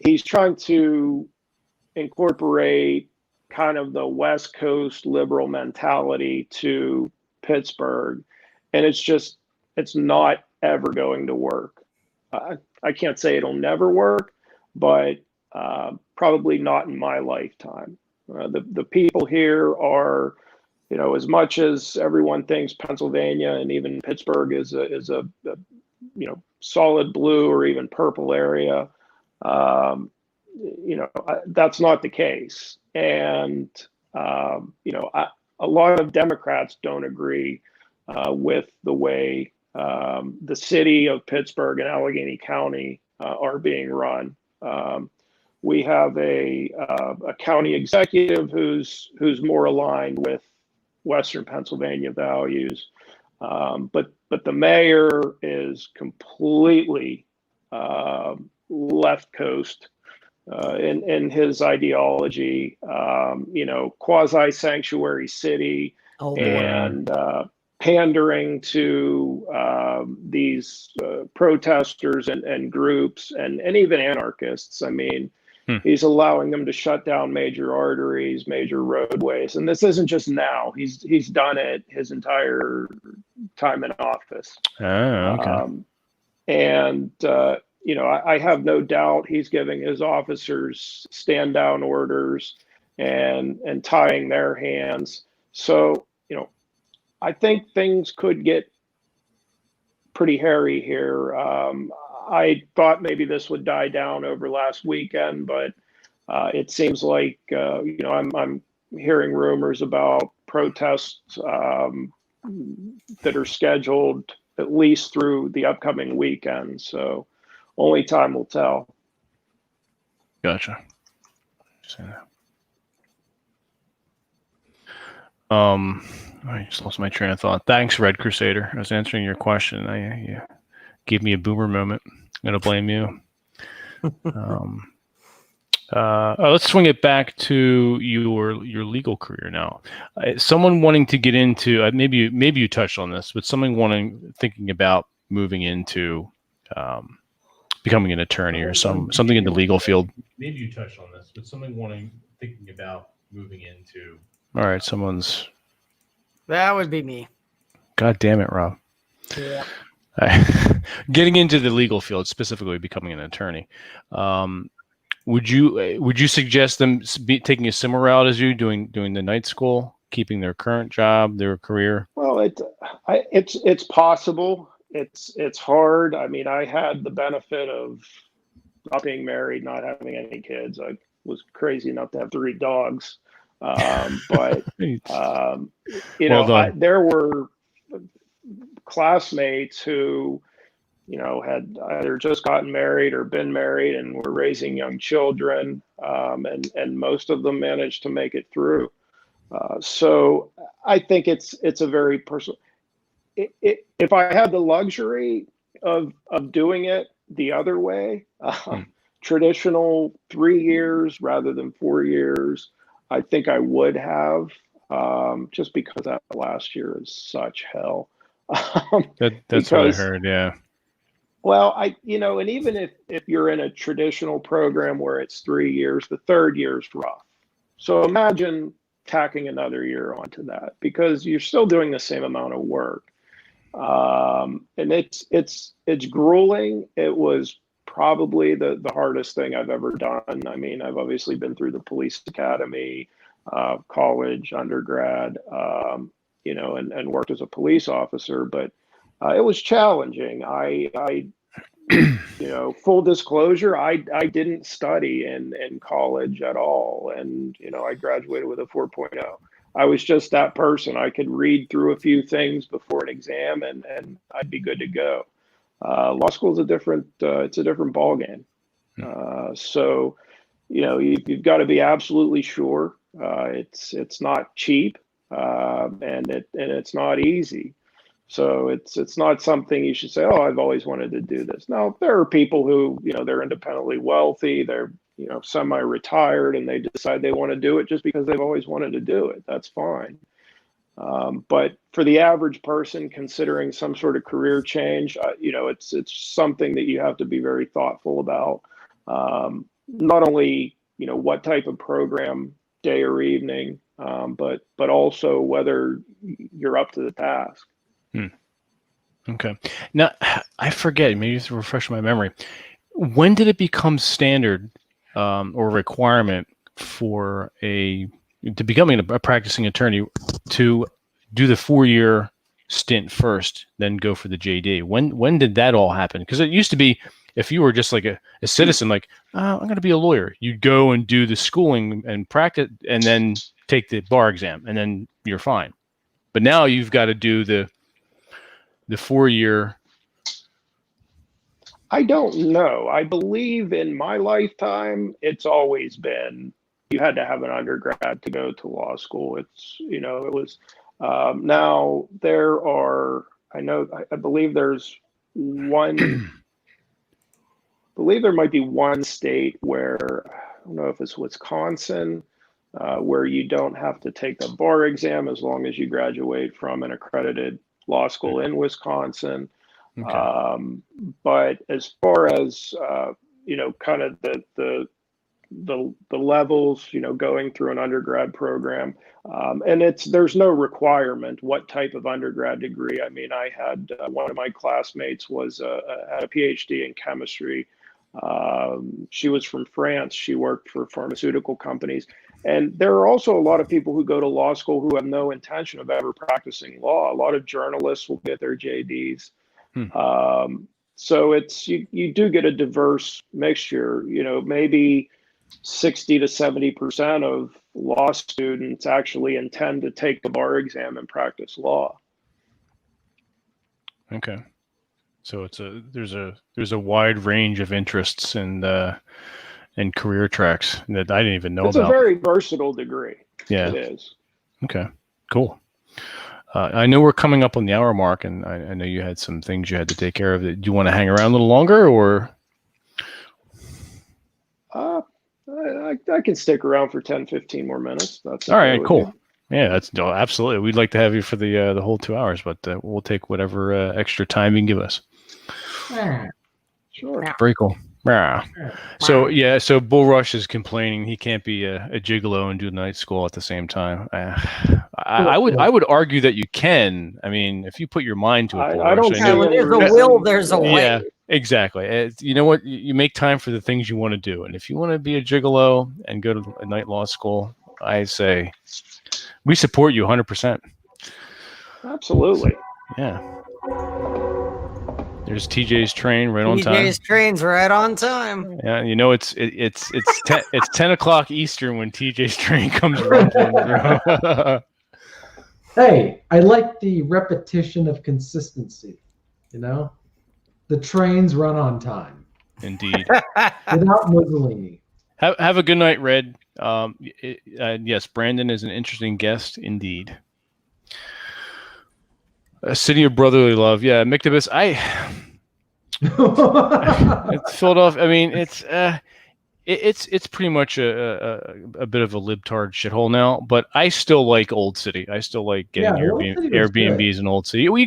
He's trying to incorporate kind of the West Coast liberal mentality to Pittsburgh, and it's not ever going to work. I can't say it'll never work, but probably not in my lifetime. The people here are, as much as everyone thinks Pennsylvania and even Pittsburgh is a solid blue or even purple area, that's not the case. And a lot of Democrats don't agree with the way the city of Pittsburgh and Allegheny County are being run. We have a county executive who's more aligned with Western Pennsylvania values, but the mayor is completely left coast in his ideology. Quasi sanctuary city, and pandering to these protesters and groups and even anarchists. I mean, he's allowing them to shut down major arteries, major roadways. And this isn't just now. He's done it his entire time in office. Okay. I have no doubt he's giving his officers stand down orders and tying their hands. So, I think things could get pretty hairy here. I thought maybe this would die down over last weekend, but it seems like I'm hearing rumors about protests that are scheduled at least through the upcoming weekend. So only time will tell. Gotcha. I just lost my train of thought. Thanks, Red Crusader. I was answering your question. You gave me a boomer moment. I'm gonna blame you. Let's swing it back to your legal career now. Someone wanting to get into maybe you touched on this, but someone thinking about moving into becoming an attorney or something in the legal field. Maybe you touched on this, but someone thinking about moving into. All right, That would be me. God damn it, Rob. Yeah. Getting into the legal field, specifically becoming an attorney. Would you suggest them taking a similar route as you, doing the night school, keeping their current job, their career? Well, it's possible. It's hard. I mean, I had the benefit of not being married, not having any kids. I was crazy enough to have 3 dogs. But there were classmates who had either just gotten married or been married and were raising young children, and most of them managed to make it through. So I think it's a very personal. If I had the luxury of doing it the other way, traditional 3 years rather than 4 years, I think I would have, just because that last year is such hell. That's what I heard. Yeah. Well, and even if you're in a traditional program where it's 3 years, the 3rd year is rough. So imagine tacking another year onto that, because you're still doing the same amount of work. And it's grueling. It was probably the hardest thing I've ever done. I mean, I've obviously been through the police academy, college, undergrad, and worked as a police officer, but it was challenging. I full disclosure, I didn't study in college at all. And, I graduated with a 4.0. I was just that person. I could read through a few things before an exam and I'd be good to go. Law school is it's a different ballgame. So, you've got to be absolutely sure. It's not cheap, and it's not easy. So it's not something you should say, oh, I've always wanted to do this. Now, there are people who, they're independently wealthy, they're, semi-retired, and they decide they want to do it just because they've always wanted to do it. That's fine. But for the average person considering some sort of career change, it's something that you have to be very thoughtful about. Not only, what type of program, day or evening, but also whether you're up to the task. Okay. Now, I forget, maybe to refresh my memory. When did it become standard or requirement for to becoming a practicing attorney to do the 4-year stint first, then go for the JD? When did that all happen? Because it used to be, if you were just like a citizen, like, I'm going to be a lawyer, you'd go and do the schooling and practice and then take the bar exam and then you're fine. But now you've got to do the 4-year. I don't know. I believe in my lifetime, it's always been, you had to have an undergrad to go to law school. It was, now there are, I believe there's one, there might be one state where, I don't know if it's Wisconsin, where you don't have to take the bar exam as long as you graduate from an accredited law school in Wisconsin. Okay. But as far as, kind of the levels, going through an undergrad program, and there's no requirement what type of undergrad degree. I mean, I had one of my classmates had a PhD in chemistry. She was from France. She worked for pharmaceutical companies. And there are also a lot of people who go to law school who have no intention of ever practicing law. A lot of journalists will get their JDs So it's you do get a diverse mixture. Maybe 60 to 70% of law students actually intend to take the bar exam and practice law. Okay. So there's a wide range of interests and career tracks that I didn't even know It's about. a very versatile degree. Yeah. It is. Okay. Cool. I know we're coming up on the hour mark, and I know you had some things you had to take care of. Do you want to hang around a little longer, or? I can stick around for 10, 15 more minutes. That's All right. with Cool. you. Yeah, that's absolutely. We'd like to have you for the whole 2 hours, but we'll take whatever extra time you can give us. Sure. Very cool. Yeah. So Bullrush is complaining he can't be a gigolo and do night school at the same time. I would argue that you can. I mean, if you put your mind to it, I don't Bullrush, see when any there's a reason- will, there's a way. Yeah, exactly. You know what? You make time for the things you want to do, and if you want to be a gigolo and go to a night law school, I say we support you 100%. Absolutely. Yeah. There's TJ's train right on time. TJ's train's right on time. Yeah, it's 10 o'clock Eastern when TJ's train comes rumbling. Hey, I like the repetition of consistency. The trains run on time Indeed. without Mussolini. Have a good night, Red. Yes, Brandon is an interesting guest indeed. A city of brotherly love. Yeah, Mictobus. It's Philadelphia. I mean, it's pretty much a bit of a libtard shithole now. But I still like Old City. I still like getting Airbnbs in Old City. When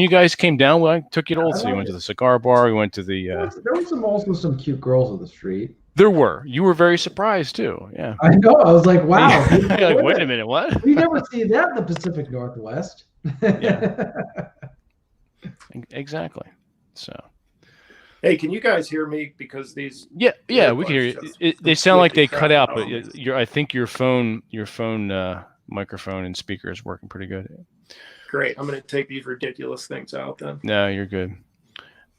you guys came down, I took you to Old City. We went to the cigar bar. We went to the. There was also some cute girls on the street. There were. You were very surprised too. Yeah. I know. I was like, wow. Like, wait a minute. What? We never see that in the Pacific Northwest. Yeah. Exactly. So. Hey, can you guys hear me? Because these Yeah, we can hear you. They sound like they cut out, but I think your phone microphone and speaker is working pretty good. Great. I'm going to take these ridiculous things out then. No, you're good.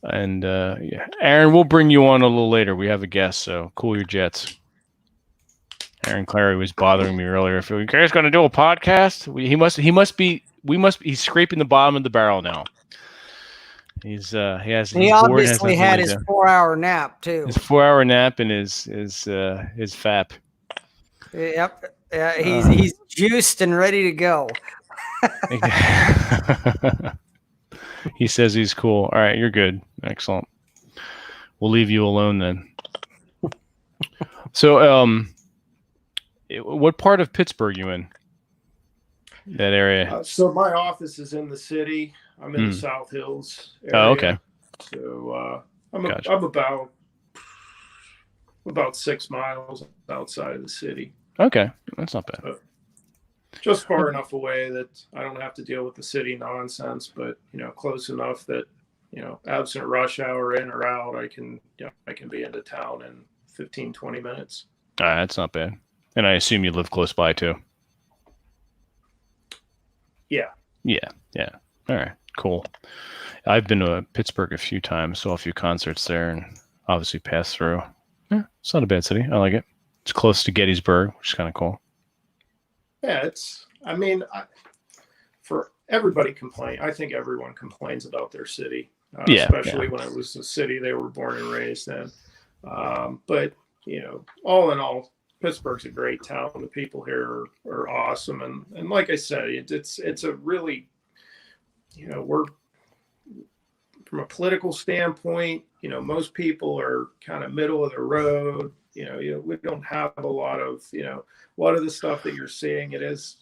And yeah, Aaron, we'll bring you on a little later. We have a guest, so cool your jets. Aaron Clary was bothering me earlier. If you guys going to do a podcast, he's scraping the bottom of the barrel now. He obviously had his 4-hour nap too. His 4-hour nap and his FAP. Yep. He's juiced and ready to go. He says he's cool. All right, you're good. Excellent. We'll leave you alone then. So, what part of Pittsburgh you in? That area? So my office is in the city. I'm in the South Hills area. Oh, okay. So I'm Gotcha. I'm about 6 miles outside of the city. Okay, that's not bad. Just far enough away that I don't have to deal with the city nonsense, but close enough that absent rush hour in or out, I can be into town in 15, 20 minutes. That's not bad. And I assume you live close by too. Yeah. Yeah. All right. Cool. I've been to Pittsburgh a few times, saw a few concerts there, and obviously passed through. Yeah, it's not a bad city. I like it. It's close to Gettysburg, which is kind of cool. Yeah, for everybody complain. I think everyone complains about their city, especially when it was the city they were born and raised in. But all in all, Pittsburgh's a great town. The people here are awesome, and like I said, it's a really, we're from a political standpoint. Most people are kind of middle of the road. We don't have a lot of the stuff that you're seeing. It is,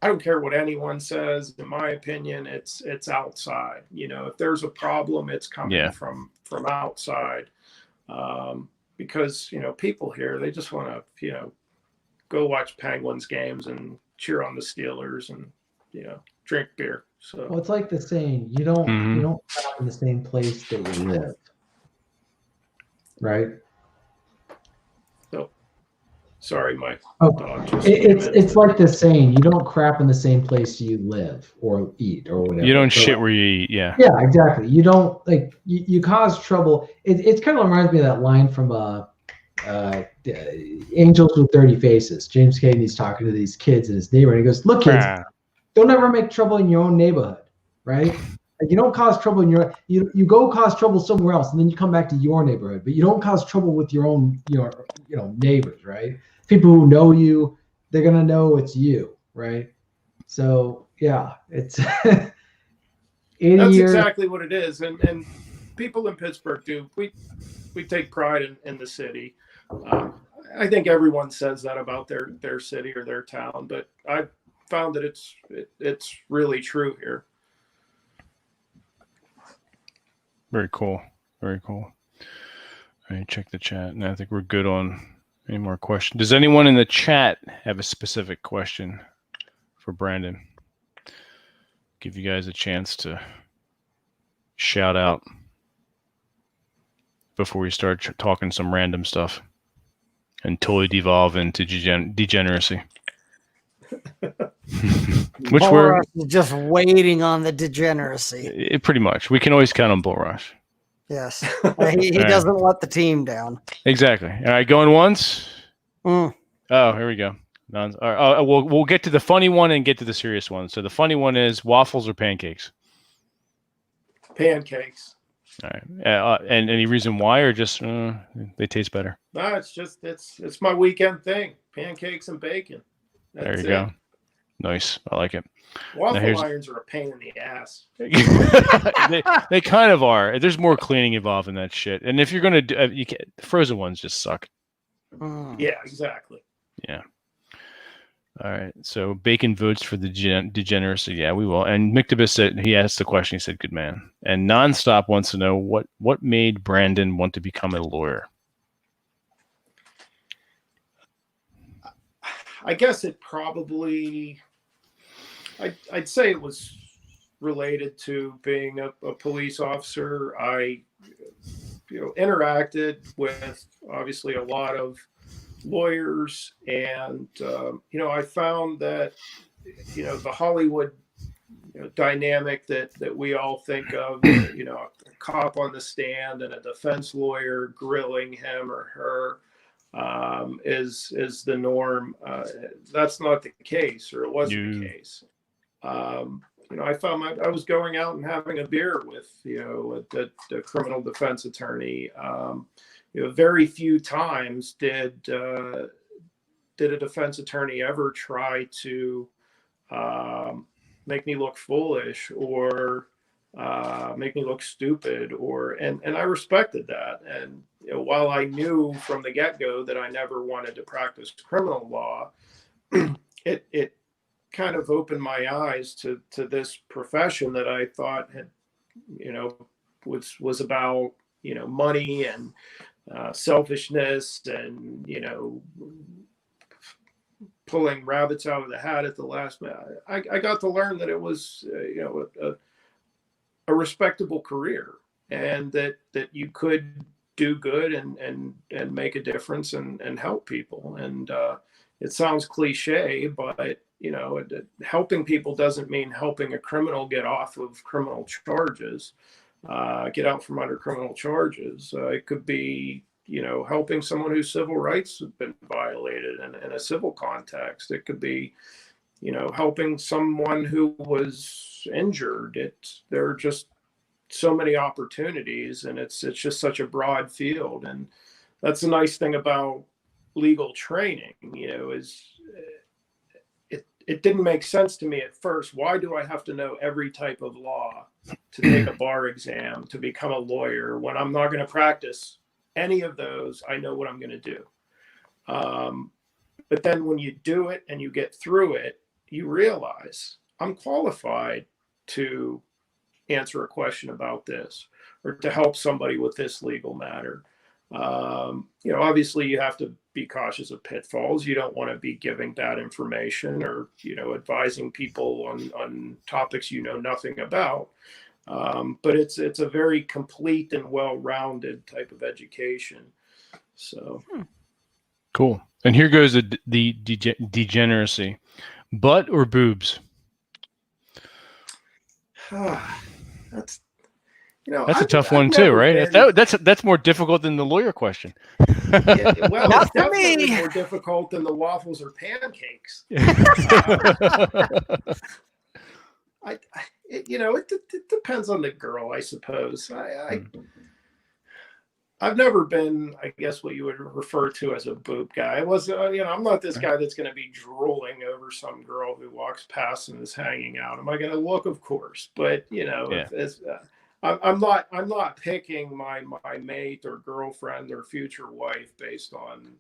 I don't care what anyone says. In my opinion, it's outside. If there's a problem, it's coming from outside. Because people here, they just want to go watch Penguins games and cheer on the Steelers and drink beer. So Well, it's like the saying, you don't live in the same place that you live, right? Sorry, my Oh, dog just it's like the saying, you don't crap in the same place you live or eat or whatever. You don't So, shit where you eat. Yeah. yeah, exactly. You don't like you cause trouble. It kind of reminds me of that line from Angels with Dirty Faces. James Cagney's talking to these kids in his neighborhood. He goes, "Look, kids, don't ever make trouble in your own neighborhood, right? Like you don't cause trouble in you go cause trouble somewhere else, and then you come back to your neighborhood, but you don't cause trouble with your own neighbors, right? People who know you, they're gonna know it's you, right? So yeah, it's 80 That's years. exactly what it is, and people in Pittsburgh do. We take pride in the city. I think everyone says that about their city or their town, but I've found that it's really true here. Very cool. Very cool. All right, check the chat. And I think we're good on any more questions. Does anyone in the chat have a specific question for Brandon? Give you guys a chance to shout out before we start talking some random stuff and totally devolve into degeneracy. Which we're just waiting on the degeneracy. Pretty much. We can always count on Bullrush. Yes. He doesn't let the team down. Exactly. All right, going once. Mm. Oh, here we go. All right, we'll get to the funny one and get to the serious one. So the funny one is waffles or pancakes? Pancakes. All right. And any reason why, or just they taste better? No, it's my weekend thing. Pancakes and bacon. There you go. Nice. I like it. Waffle irons are a pain in the ass. they kind of are. There's more cleaning involved in that shit. And if you're gonna do, frozen ones just suck. Yeah, exactly. Yeah. All right. So bacon votes for the degeneracy. Yeah, we will. And Mictobus said, he asked the question. He said, "Good man." And Nonstop wants to know what made Brandon want to become a lawyer. I guess it probably, I'd say it was related to being a police officer. I, interacted with obviously a lot of lawyers, and I found that the Hollywood dynamic that we all think of, a cop on the stand and a defense lawyer grilling him or her. Is the norm. That's not the case, or it wasn't the case. I found I was going out and having a beer with, the criminal defense attorney. Very few times did a defense attorney ever try to make me look foolish or make me look stupid, and I respected that. And while I knew from the get-go that I never wanted to practice criminal law, it kind of opened my eyes to this profession that I thought had, was about, money and selfishness and, pulling rabbits out of the hat at the last minute. I got to learn that it was, a respectable career, and that you could do good and make a difference and help people. And it sounds cliche, but helping people doesn't mean helping a criminal get off of criminal charges, get out from under criminal charges. It could be helping someone whose civil rights have been violated in a civil context. It could be helping someone who was injured. There are just so many opportunities, and it's just such a broad field. And that's the nice thing about legal training, is it didn't make sense to me at first. Why do I have to know every type of law to take a bar exam to become a lawyer when I'm not going to practice any of those? I know what I'm going to do. But then when you do it and you get through it, you realize I'm qualified to answer a question about this or to help somebody with this legal matter. Obviously you have to be cautious of pitfalls. You don't want to be giving bad information or, advising people on topics nothing about. But it's a very complete and well-rounded type of education. So. Cool. And here goes the degeneracy. Butt or boobs? That's That's a tough one too, right? That's more difficult than the lawyer question. Yeah, well, Not it's for definitely me. more difficult than the waffles or pancakes. It depends on the girl, I suppose. I've never been, I guess, what you would refer to as a boob guy. I was, I'm not this guy that's going to be drooling over some girl who walks past and is hanging out. Am I going to look? Of course, but I'm not picking my mate or girlfriend or future wife based on.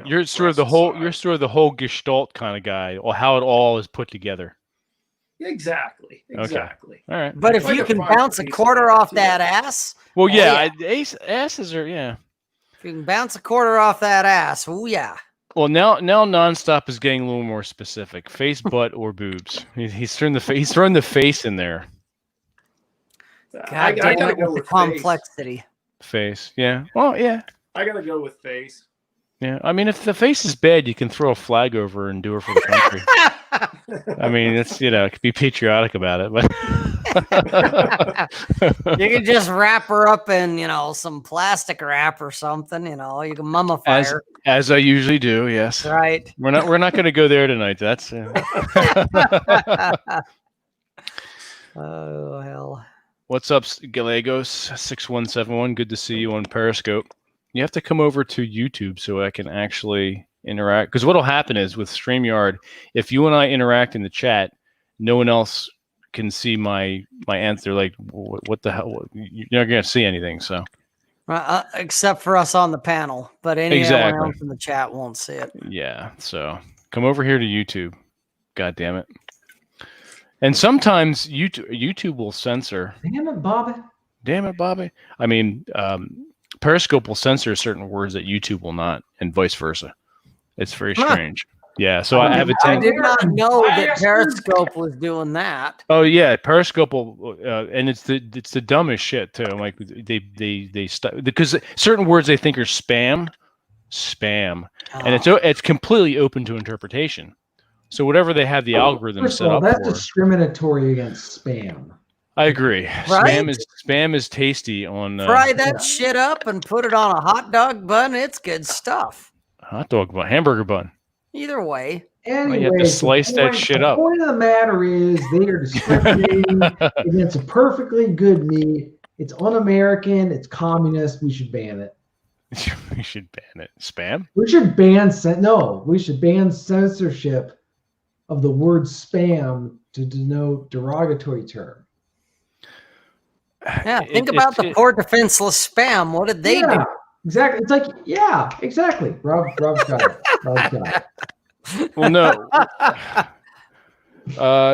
You're sort of the whole Gestalt kind of guy, or how it all is put together. Exactly. Okay. All right. But if you can bounce a quarter off that ass. Well, yeah. Asses are, yeah. If you can bounce a quarter off that ass, oh yeah. Well, now Nonstop is getting a little more specific. Face, butt, or boobs. He's throwing the face in there. I gotta go with complexity. Face, yeah. Well, yeah. I gotta go with face. Yeah, I mean, if the face is bad, you can throw a flag over and do her for the country. I mean, it's be patriotic about it, but you can just wrap her up in some plastic wrap or something. You can mummify her, as I usually do. Yes, right. We're not going to go there tonight. That's oh hell. What's up, Gallegos 6171? Good to see you on Periscope. You have to come over to YouTube so I can actually interact. Because what'll happen is with StreamYard, if you and I interact in the chat, no one else can see my answer. Like, what the hell? You're not going to see anything. So, except for us on the panel, but anyone else in the chat won't see it. Yeah. So come over here to YouTube. God damn it. And sometimes YouTube will censor. Damn it, Bobby. I mean, Periscope will censor certain words that YouTube will not, and vice versa. It's very strange. Yeah, so I have a I did not know that Periscope was doing that. Oh yeah, Periscope will, and it's the dumbest shit too. Like they because certain words they think are spam, and it's completely open to interpretation. So whatever they have the algorithm set up that's for, discriminatory against spam. I agree. Right? Spam is tasty on fry that shit up and put it on a hot dog bun. It's good stuff. Hot dog bun, hamburger bun. Either way. Anyway, you have to slice that shit up. The point of the matter is they are discriminating against a perfectly good meat. It's un-American. It's communist. We should ban it. We should ban it. Spam? We should ban censorship of the word spam to denote derogatory term. Yeah, think about the poor defenseless spam. What did they do? Exactly. It's like, yeah, exactly. Rob's got it. Well, no.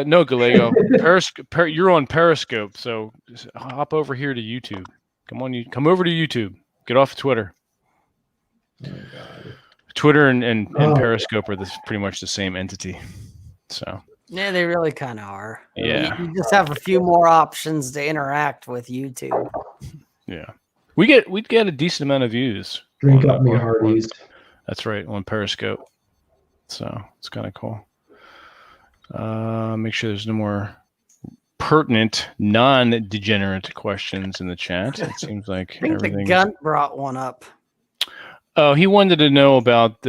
No, Gallego. You're on Periscope, so just hop over here to YouTube. Come over to YouTube. Get off Twitter. Oh, God. Twitter and Periscope are pretty much the same entity. So. Yeah, they really kind of are. Yeah. You just have a few more options to interact with YouTube. Yeah. We get a decent amount of views. Drink up me hearties. That's right, on Periscope. So it's kind of cool. Make sure there's no more pertinent, non-degenerate questions in the chat. It seems like I think the Gunt brought one up. Oh, he wanted to know about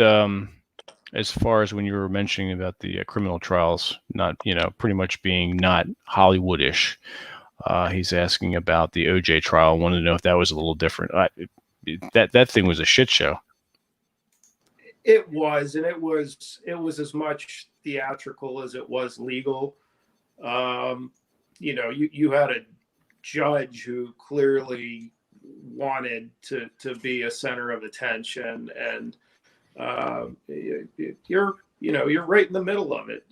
as far as when you were mentioning about the criminal trials, not pretty much being not Hollywoodish. He's asking about the OJ trial. Wanted to know if that was a little different. That thing was a shit show. It was, and it was as much theatrical as it was legal. You had a judge who clearly wanted to be a center of attention, and you're right in the middle of it.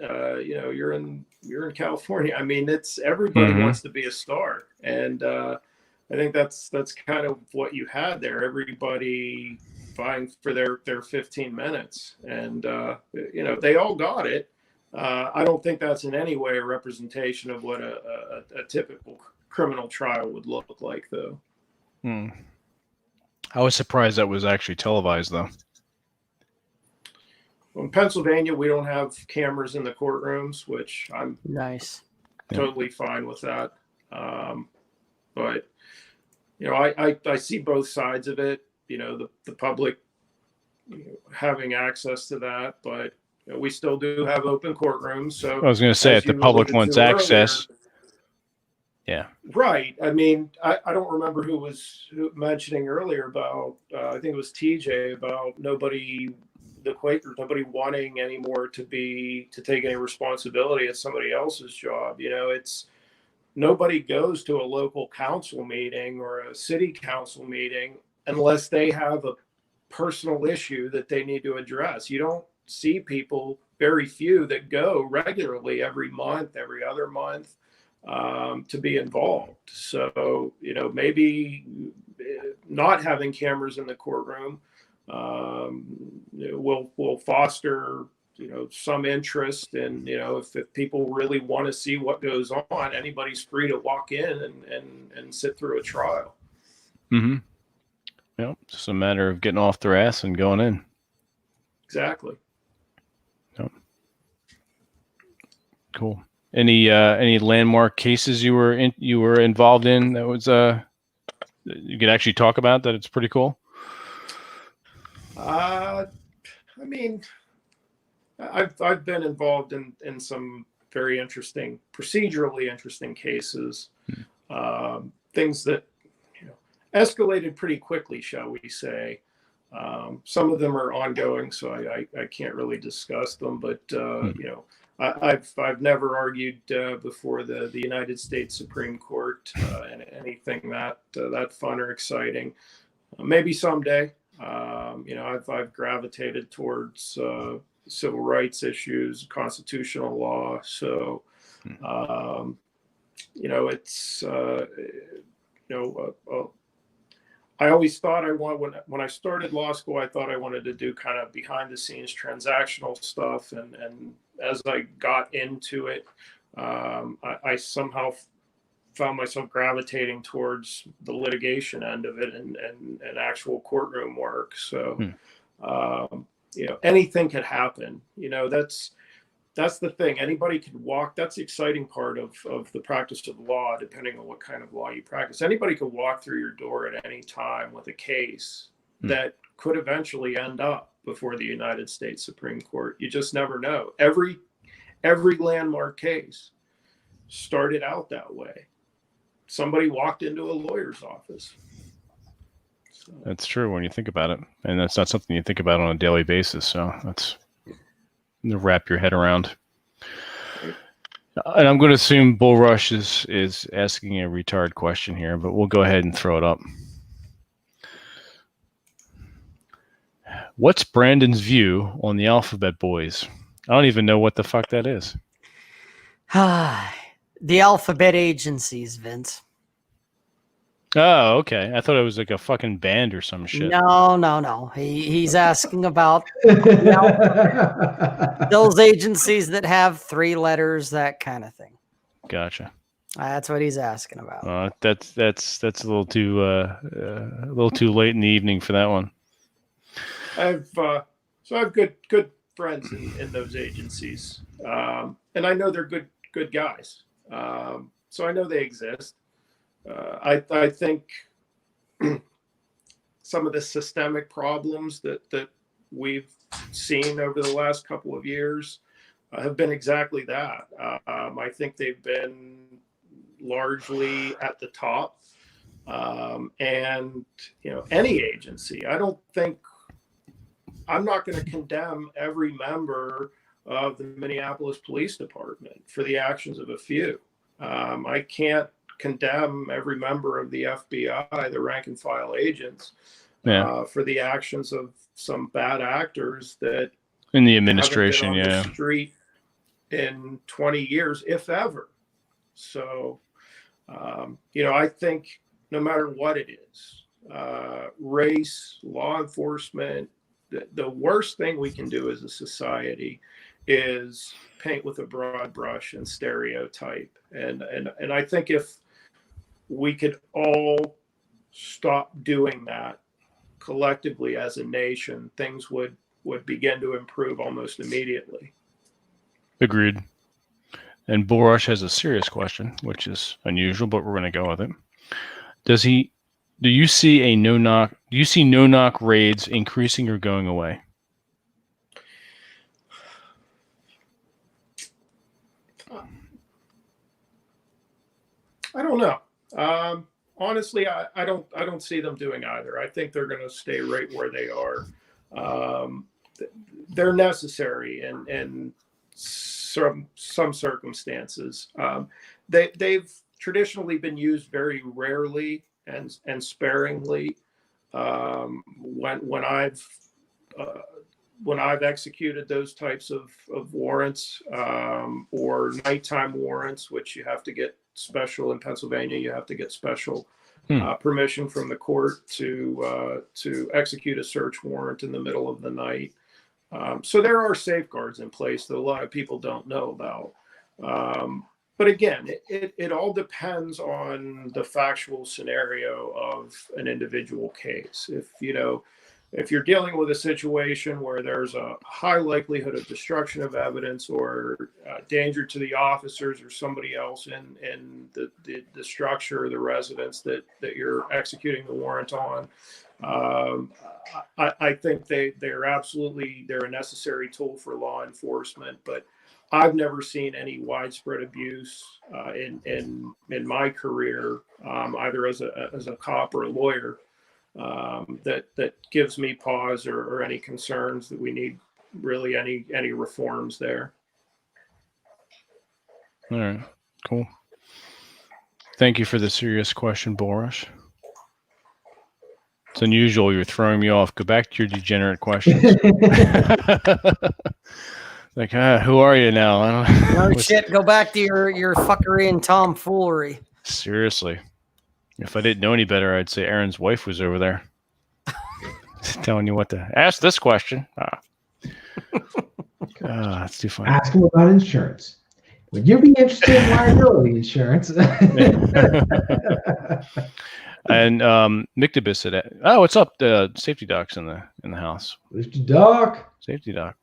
You're in California. I mean, it's everybody wants to be a star, and I think that's kind of what you had there. Everybody vying for their 15 minutes, and they all got it. I don't think that's in any way a representation of what a typical criminal trial would look like, though. I was surprised that was actually televised, though. in Pennsylvania, we don't have cameras in the courtrooms, which I'm Nice. totally fine with that. But I see both sides of it. The public having access to that, but we still do have open courtrooms. So I was going to say, if the public wants access, yeah, right. I mean, I don't remember who was mentioning earlier about, I think it was TJ, about the Quakers, nobody wanting anymore to take any responsibility at somebody else's job. It's nobody goes to a local council meeting or a city council meeting unless they have a personal issue that they need to address. You don't see people, very few, that go regularly every month, every other month, to be involved. So, maybe not having cameras in the courtroom will foster some interest in, if people really want to see what goes on, anybody's free to walk in and sit through a trial. Mm-hmm. Yep. It's just a matter of getting off their ass and going in. Exactly. Yep. Cool. Any landmark cases you were involved in that was you could actually talk about that? It's pretty cool. I mean, I've been involved in some very procedurally interesting cases, things that escalated pretty quickly, shall we say. Some of them are ongoing, so I can't really discuss them. But I've never argued before the United States Supreme Court and anything that fun or exciting. Maybe someday. I've gravitated towards civil rights issues, constitutional law. So, it's I always thought when I started law school, I thought I wanted to do kind of behind the scenes transactional stuff. And as I got into it, I somehow found myself gravitating towar's the litigation end of it and actual courtroom work. So, anything could happen. That's the thing. Anybody could walk. That's the exciting part of the practice of law, depending on what kind of law you practice. Anybody could walk through your door at any time with a case that could eventually end up before the United States Supreme Court. You just never know. Every landmark case started out that way. Somebody walked into a lawyer's office. So. That's true when you think about it. And that's not something you think about on a daily basis. So that's to wrap your head around. And I'm going to assume Bullrush is asking a retard question here, but we'll go ahead and throw it up. What's Brandon's view on the Alphabet Boys? I don't even know what the fuck that is. The alphabet agencies, Vince. Oh, okay. I thought it was like a fucking band or some shit. No. He's asking about those agencies that have 3 letters, that kind of thing. Gotcha. That's what he's asking about. That's a little too late in the evening for that one. I have good friends in those agencies, and I know they're good guys. So I know they exist. I think some of the systemic problems that we've seen over the last couple of years have been exactly that. I think they've been largely at the top, and any agency. I'm not going to condemn every member of the Minneapolis Police Department for the actions of a few. I can't condemn every member of the FBI, the rank and file agents, for the actions of some bad actors that in the administration, haven't been on the street in 20 years, if ever. So, I think no matter what it is, race, law enforcement, the worst thing we can do as a society is paint with a broad brush and stereotype. And I think if we could all stop doing that collectively as a nation, things would would begin to improve almost immediately. Agreed. And Bullrush has a serious question, which is unusual, but we're going to go with it. Do you see no knock raids increasing or going away? I don't know. Honestly, I don't see them doing either. I think they're going to stay right where they are. They're necessary in some circumstances. They've traditionally been used very rarely and sparingly. When I've executed those types of warrants, or nighttime warrants, which you have to get special in Pennsylvania, you have to get special permission from the court to execute a search warrant in the middle of the night. So there are safeguards in place that a lot of people don't know about. But again, it all depends on the factual scenario of an individual case. If you're dealing with a situation where there's a high likelihood of destruction of evidence or danger to the officers or somebody else in the structure or the residence that you're executing the warrant on, I think they're a necessary tool for law enforcement. But I've never seen any widespread abuse in my career, either as a cop or a lawyer, that gives me pause or any concerns that we need really any reforms there. All right, cool. Thank you for the serious question, Boris. It's unusual. You're throwing me off. Go back to your degenerate questions. Like, who are you now? I don't No shit. Go back to your fuckery and tomfoolery. Seriously. If I didn't know any better, I'd say Aaron's wife was over there telling you what to ask this question. That's too funny. Ask him about insurance. Would you be interested in liability insurance? And Mictobus said, "Oh, what's up? The safety doc's in the house. Safety doc. Safety doc.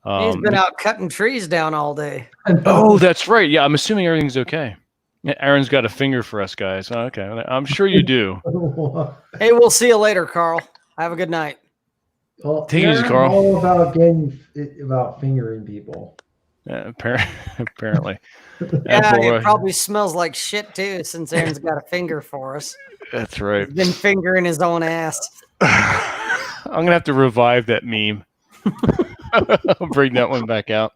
He's been out cutting trees down all day. Oh, that's right. Yeah, I'm assuming everything's okay. Yeah, Aaron's got a finger for us guys. Oh, okay, I'm sure you do. Hey, we'll see you later, Carl. Have a good night. Well, Take it easy, Carl. All about fingering people. Yeah, apparently. Yeah, it probably smells like shit too, since Aaron's got a finger for us. That's right. He's been fingering his own ass. I'm gonna have to revive that meme. I'll bring that one back out.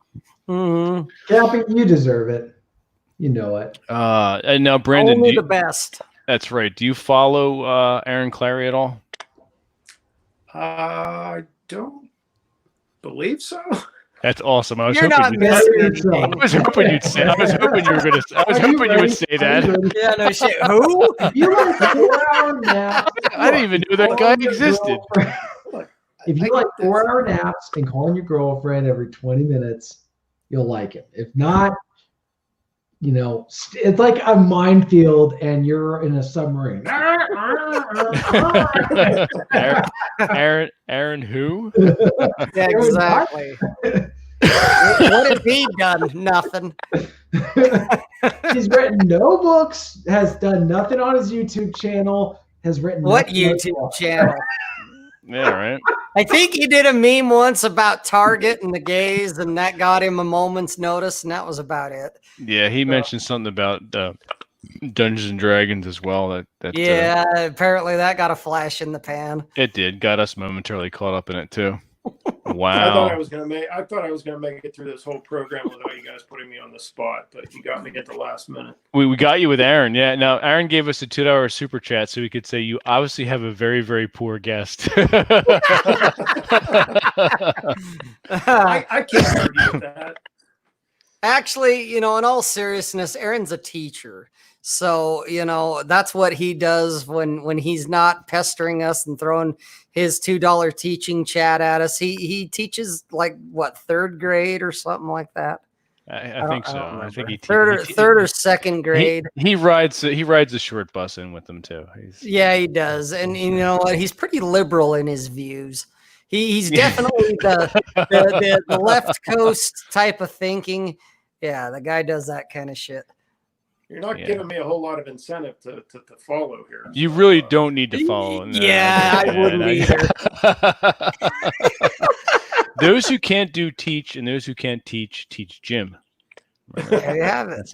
Mm-hmm. Cappy, you deserve it. You know it. And now, Brandon, only the best. That's right. Do you follow Aaron Clary at all? I don't believe so. That's awesome. I was You're hoping not missing anything. I was hoping you'd say. I was hoping you were gonna. I was hoping you would say that. Yeah, no shit. Who? You like 4-hour naps. I didn't even know that guy existed. If you like 4-hour naps and calling your girlfriend every 20 minutes, you'll like it. If not, it's like a minefield and you're in a submarine. Aaron who? Yeah, exactly. What has he done? Nothing. He's written no books, has done nothing on his YouTube channel, has written what YouTube channel? Yeah, right. I think he did a meme once about Target and the gays, and that got him a moment's notice, and that was about it. Yeah, he mentioned something about Dungeons and Dragons as well. Yeah, apparently that got a flash in the pan. It did. Got us momentarily caught up in it too. Wow. I thought I was gonna make it through this whole program without you guys putting me on the spot, but you got me at the last minute. We got you with Aaron. Yeah. Now Aaron gave us a $2 super chat, so we could say you obviously have a very, very poor guest. I can't argue with that. Actually, in all seriousness, Aaron's a teacher. So, that's what he does when he's not pestering us and throwing his $2 teaching chat at us. He teaches like what, 3rd grade or something like that. I think so. I think he third or 2nd grade. He rides a short bus in with them too. Yeah, he does. And you know what? He's pretty liberal in his views. He's definitely the left coast type of thinking. Yeah, the guy does that kind of shit. You're not giving me a whole lot of incentive to follow here. You really don't need to follow. No, I wouldn't either. Those who can't do teach, and those who can't teach Jim. There you have it.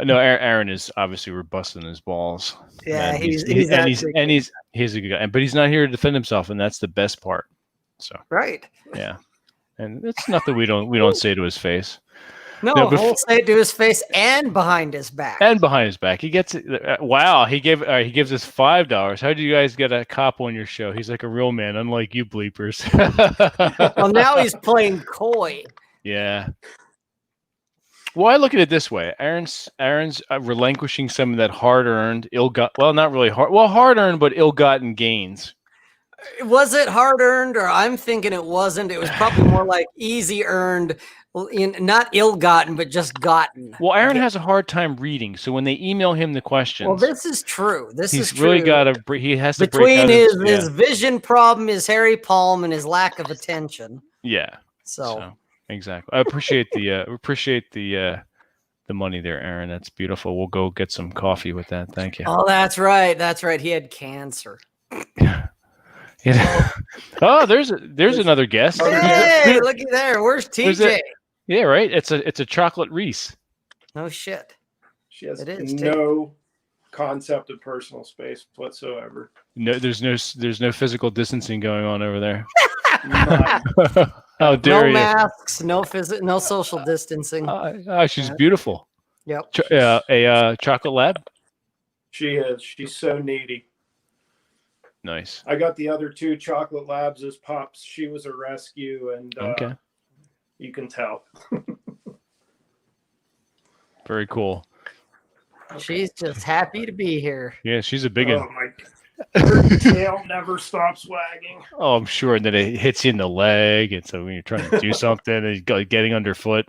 No, Aaron is obviously we're busting his balls. Yeah, he's a good guy, but he's not here to defend himself, and that's the best part. So right. Yeah, and it's nothing we don't say to his face. No, we'll say it to his face and behind his back. And behind his back, he gets it. Wow, he gives us $5. How do you guys get a cop on your show? He's like a real man, unlike you bleepers. Well, now he's playing coy. Yeah. Well, I look at it this way: Aaron's relinquishing some of that hard-earned, not really hard-earned, but ill-gotten gains. Was it hard-earned, or I'm thinking it wasn't? It was probably more like easy-earned. Not ill-gotten, but just gotten. Well, Aaron has a hard time reading, so when they email him the questions, well, this is true. He's really got to. He has to between his vision problem, his hairy palm, and his lack of attention. Yeah. So exactly. I appreciate the money there, Aaron. That's beautiful. We'll go get some coffee with that. Thank you. Oh, that's right. That's right. He had cancer. Yeah. Oh, there's another guest. Hey, looky there. Where's TJ? Yeah, right. It's a chocolate Reese. No shit. She has no concept of personal space whatsoever. No, there's no physical distancing going on over there. How dare you? No masks, no social distancing. She's beautiful. Yep. A chocolate lab. She is. She's so needy. Nice. I got the other 2 chocolate labs as pups. She was a rescue, and okay. You can tell. Very cool. She's just happy to be here. Yeah, she's a big one. Oh my God. Her tail never stops wagging. Oh, I'm sure. And then it hits you in the leg, and so when you're trying to do something, and getting underfoot,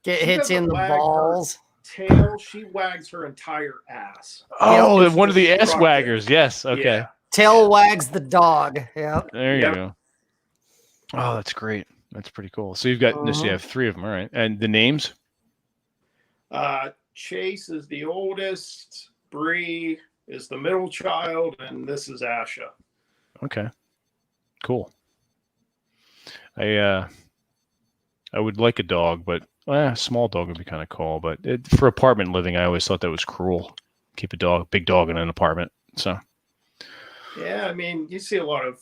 hits you in the balls. Tail. She wags her entire ass. Oh, one of the ass waggers. Yes. Okay. Yeah. Tail wags the dog. Yeah. There you go. Oh, that's great. That's pretty cool. So you've got this. You have 3 of them, all right? And the names? Chase is the oldest. Bree is the middle child, and this is Asha. Okay. Cool. I would like a dog, but a small dog would be kind of cool. But for apartment living, I always thought that was cruel. Keep a big dog in an apartment. So. Yeah, I mean, you see a lot of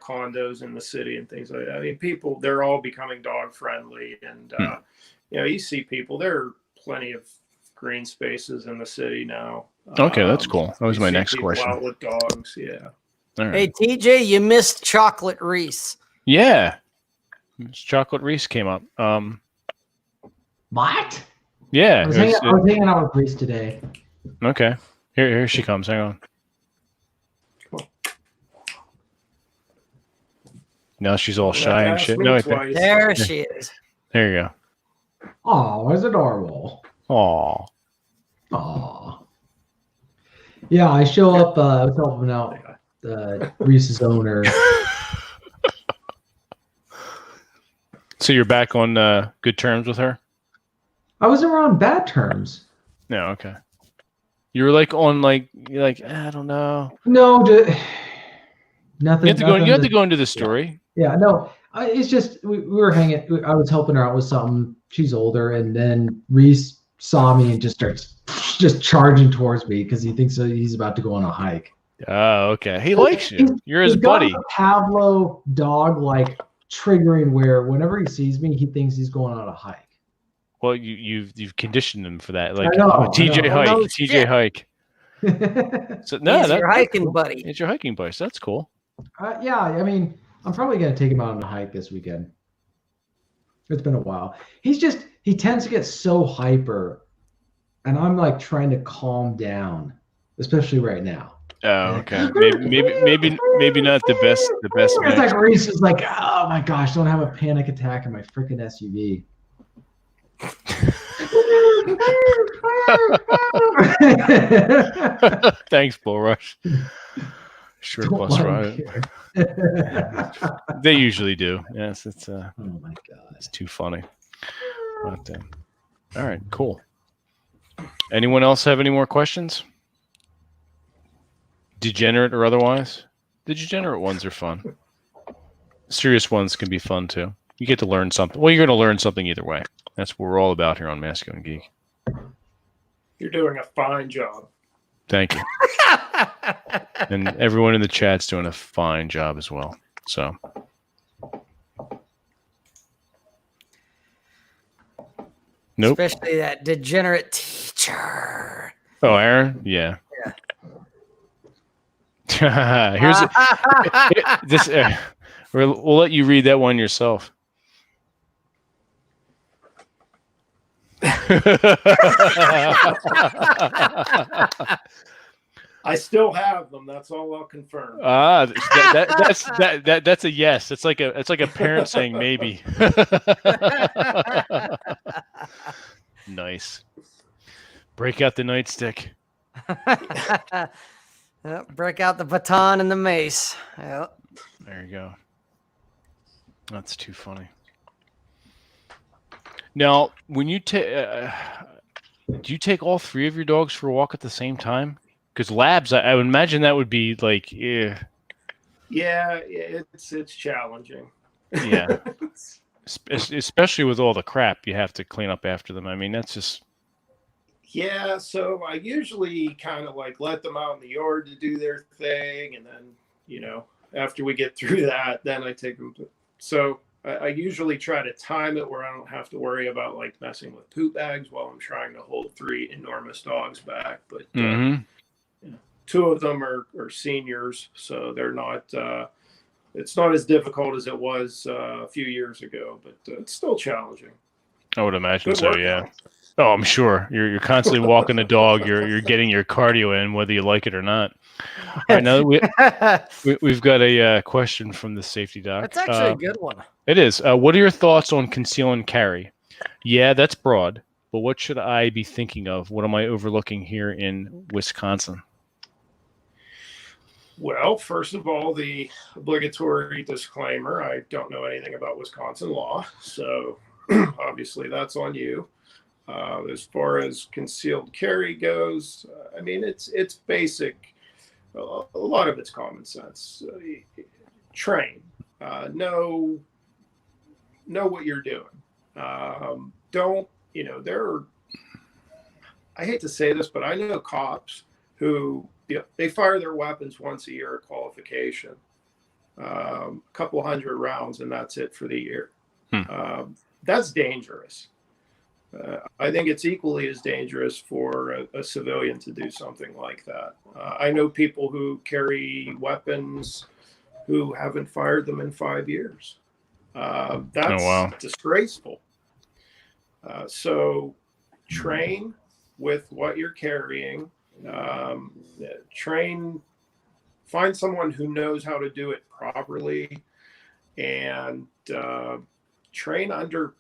condos in the city and things like that. I mean, people, they're all becoming dog friendly, and you see people. There are plenty of green spaces in the city now. Okay, that's cool. That was my next question. Out with dogs, yeah. All right. Hey, TJ, you missed Chocolate Reese. Yeah, Chocolate Reese came up. What? Yeah, I was hanging out with Reese today. Okay, here she comes. Hang on. Now she's all shy and shit. No, there she is. There you go. Oh, it's adorable. Aw. Yeah, I show up. I was helping out Reese's owner. So you're back on good terms with her? I wasn't on bad terms. No, okay. You were like on I don't know. No, nothing. You have to go into the story. Yeah, no. It's just we were hanging. I was helping her out with something. She's older, and then Reese saw me and just starts charging towards me because he thinks he's about to go on a hike. Oh, okay. He likes you. You're his buddy. Got a Pavlov dog triggering where whenever he sees me, he thinks he's going on a hike. Well, you've conditioned him for that. TJ hike. No TJ shit. hike. So He's your hiking buddy. It's your hiking buddy. So that's cool. Yeah, I mean, I'm probably gonna take him out on a hike this weekend. It's been a while. He tends to get so hyper, and I'm trying to calm down, especially right now. Oh, okay. Maybe not the best. It's like Reese is like, oh my gosh, don't have a panic attack in my freaking SUV. Thanks, Bullrush. Short Don't bus let 'em ride. care. They usually do. Yes, it's Oh my god. it's too funny. But, all right, cool. Anyone else have any more questions? Degenerate or otherwise? The degenerate ones are fun. Serious ones can be fun too. You get to learn something. Well, you're going to learn something either way. That's what we're all about here on Masculine Geek. You're doing a fine job. Thank you. And everyone in the chat's doing a fine job as well. So, nope. Especially that degenerate teacher. Oh, Aaron? Yeah. Here's this. We'll let you read that one yourself. I still have them. That's all I'll confirm. That's a yes. It's like a parent saying maybe. Nice. Break out the nightstick. Break out the baton and the mace. Yep. There you go. That's too funny. Now, when you take, do you take all three of your dogs for a walk at the same time? Because labs, I would imagine that would be like, Yeah, it's challenging. Yeah, especially with all the crap you have to clean up after them. I mean, that's just. Yeah, so I usually kind of like let them out in the yard to do their thing, and then after we get through that, then I take them. So I usually try to time it where I don't have to worry about like messing with poop bags while I'm trying to hold three enormous dogs back. But two of them are seniors, so they're not. It's not as difficult as it was a few years ago, but it's still challenging. I would imagine so. Yeah. Oh, I'm sure you're constantly walking the dog. You're getting your cardio in, whether you like it or not. All right, now we've got a question from the safety doc. That's actually a good one. It is. What are your thoughts on conceal and carry? Yeah, that's broad, but what should I be thinking of? What am I overlooking here in Wisconsin? Well, first of all, the obligatory disclaimer: I don't know anything about Wisconsin law, so obviously that's on you. As far as concealed carry goes, I mean, it's basic. A lot of it's common sense. Train, know what you're doing. Don't, I hate to say this, but I know cops who, they fire their weapons once a year at qualification, a couple hundred rounds, and that's it for the year. That's dangerous. I think it's equally as dangerous for a civilian to do something like that. I know people who carry weapons who haven't fired them in 5 years. That's disgraceful. So train with what you're carrying. Find someone who knows how to do it properly, and train under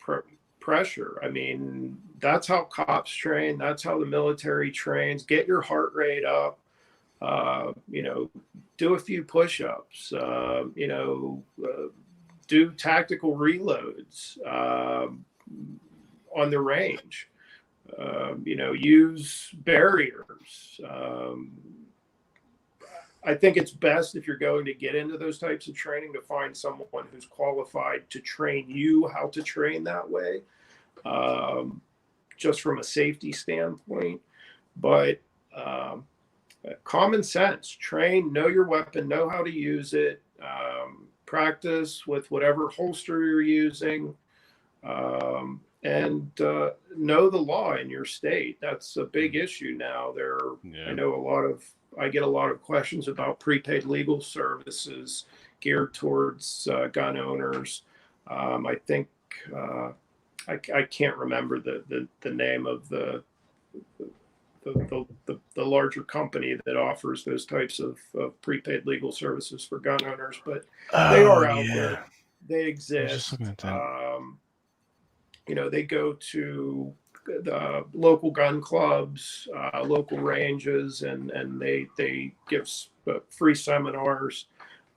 pressure. I mean, that's how cops train. That's how the military trains. Get your heart rate up. Do a few push-ups. Do tactical reloads on the range. Use barriers. I think it's best, if you're going to get into those types of training, to find someone who's qualified to train you how to train that way, just from a safety standpoint. But common sense, train, know your weapon, know how to use it, practice with whatever holster you're using, and know the law in your state. That's a big issue now. I know I get a lot of questions about prepaid legal services geared towards gun owners. I think I can't remember the name of the larger company that offers those types of prepaid legal services for gun owners, but they are out there. They exist. They go to the local gun clubs, local ranges, and they give free seminars.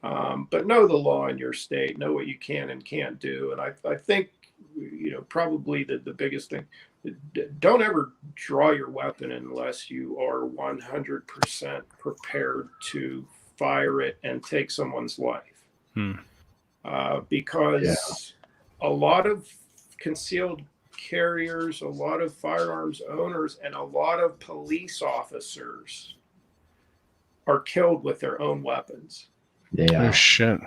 But know the law in your state, know what you can and can't do. And I think, probably the biggest thing, don't ever draw your weapon unless you are 100% prepared to fire it and take someone's life. Because a lot of concealed carriers, a lot of firearms owners, and a lot of police officers are killed with their own weapons. Oh shit.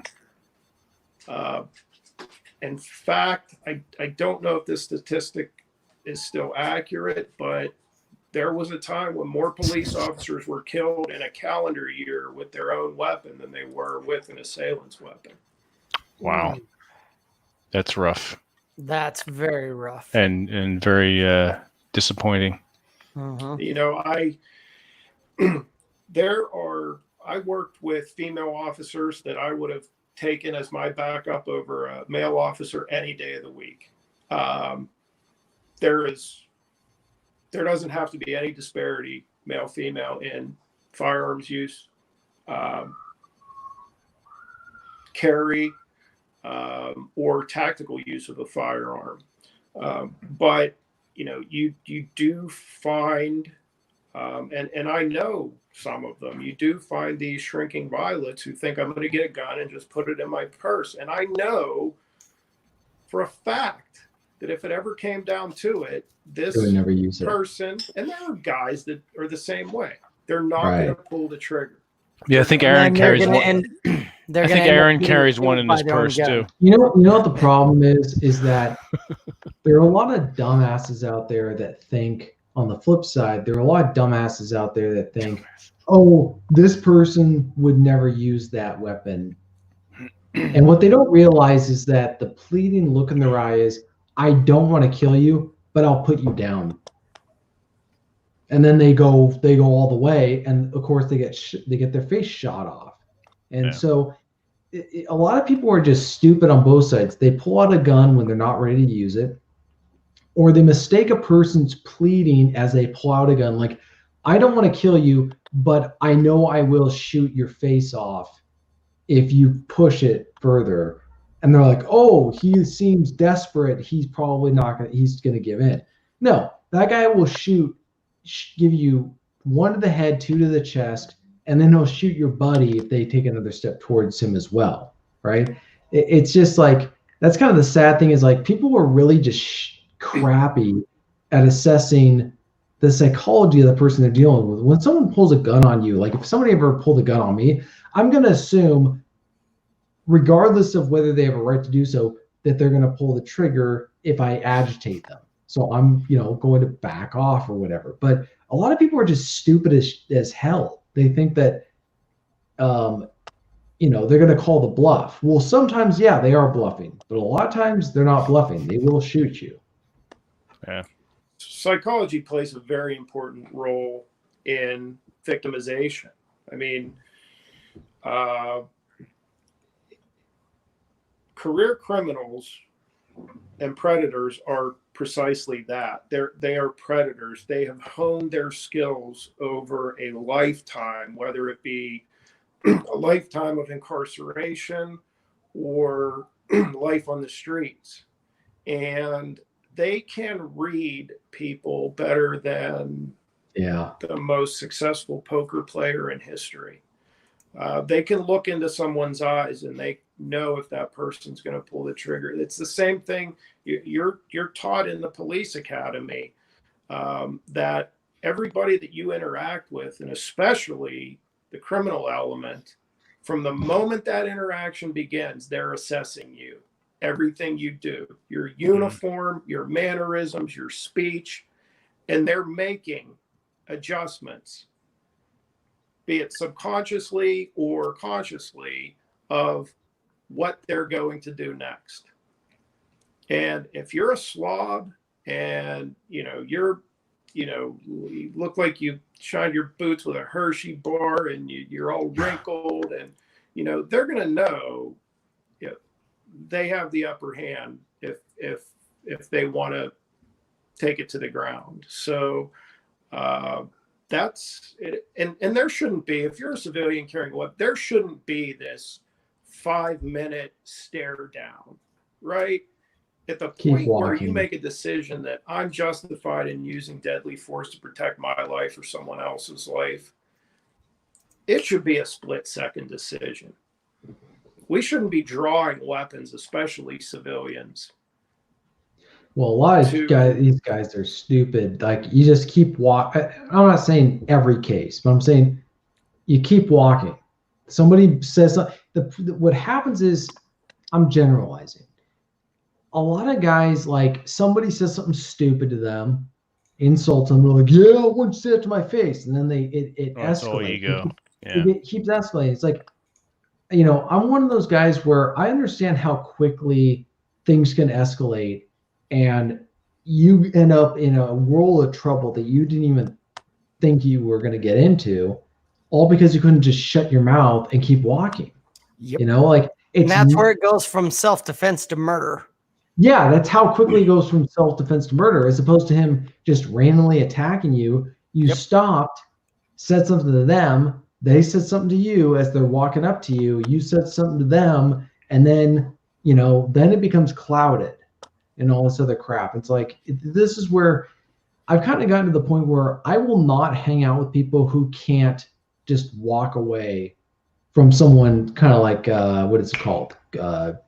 In fact, I don't know if this statistic is still accurate, but there was a time when more police officers were killed in a calendar year with their own weapon than they were with an assailant's weapon. Wow. That's rough. That's very rough. And very disappointing. I worked with female officers that I would have taken as my backup over a male officer any day of the week. There doesn't have to be any disparity, male, female, in firearms use, carry, or tactical use of a firearm. But you do find, and I know some of them, you do find these shrinking violets who think I'm going to get a gun and just put it in my purse. And I know for a fact that if it ever came down to it, this never use person, and there are guys that are the same way, they're not going to pull the trigger. Yeah, I think Aaron carries one. I think Aaron carries one in his purse too. You know what the problem is that there are a lot of dumbasses out there that think, on the flip side, there are a lot of dumbasses out there that think, oh, this person would never use that weapon. And what they don't realize is that the pleading look in their eye is, I don't want to kill you, but I'll put you down. And then they go all the way, and of course they get their face shot off. And so a lot of people are just stupid on both sides. They pull out a gun when they're not ready to use it, or they mistake a person's pleading as they pull out a gun. Like, I don't want to kill you, but I know I will shoot your face off if you push it further. And they're like, oh, he seems desperate. He's probably not going to, he's going to give in. No, that guy will give you one to the head, two to the chest, and then he'll shoot your buddy if they take another step towards him as well. Right. It's just like, that's kind of the sad thing, is like, people were really just crappy at assessing the psychology of the person they're dealing with. When someone pulls a gun on you, like if somebody ever pulled a gun on me, I'm going to assume, regardless of whether they have a right to do so, that they're going to pull the trigger if I agitate them. So I'm, going to back off or whatever. But a lot of people are just stupid as hell. They think that, they're going to call the bluff. Well, sometimes, yeah, they are bluffing, but a lot of times they're not bluffing. They will shoot you. Yeah. Psychology plays a very important role in victimization. I mean, career criminals and predators are precisely that. They are predators. They have honed their skills over a lifetime, whether it be a lifetime of incarceration or life on the streets. And they can read people better than the most successful poker player in history. They can look into someone's eyes and they know if that person's going to pull the trigger. It's the same thing you're taught in the police academy, that everybody that you interact with, and especially the criminal element, from the moment that interaction begins, they're assessing you. Everything you do, your uniform, your mannerisms, your speech, and they're making adjustments, be it subconsciously or consciously, of what they're going to do next. And if you're a slob and, you look like you shined your boots with a Hershey bar and you're all wrinkled, and, they're going to know they have the upper hand if they want to take it to the ground. So that's it. And there shouldn't be, if you're a civilian carrying a weapon, there shouldn't be this 5-minute stare down, right? At the point where you make a decision that I'm justified in using deadly force to protect my life or someone else's life, it should be a split-second decision. We shouldn't be drawing weapons, especially civilians. Well, a lot of these guys are stupid. Like, you just keep walking. I'm not saying every case, but I'm saying you keep walking. Somebody says what happens is, I'm generalizing. A lot of guys, like, somebody says something stupid to them, insults them, they're like, yeah, why don't you say that to my face? And then it escalates. It's all ego. It keeps escalating. It's like, you know, I'm one of those guys where I understand how quickly things can escalate, and you end up in a world of trouble that you didn't even think you were going to get into, all because you couldn't just shut your mouth and keep walking. Yep. You know, like, and that's where it goes from self-defense to murder. Yeah, that's how quickly it goes from self-defense to murder, as opposed to him just randomly attacking you. You stopped, said something to them, they said something to you as they're walking up to you, you said something to them, and then, you know, then it becomes clouded and all this other crap. It's like, this is where I've kind of gotten to the point where I will not hang out with people who can't just walk away from someone kind of like, what is it called?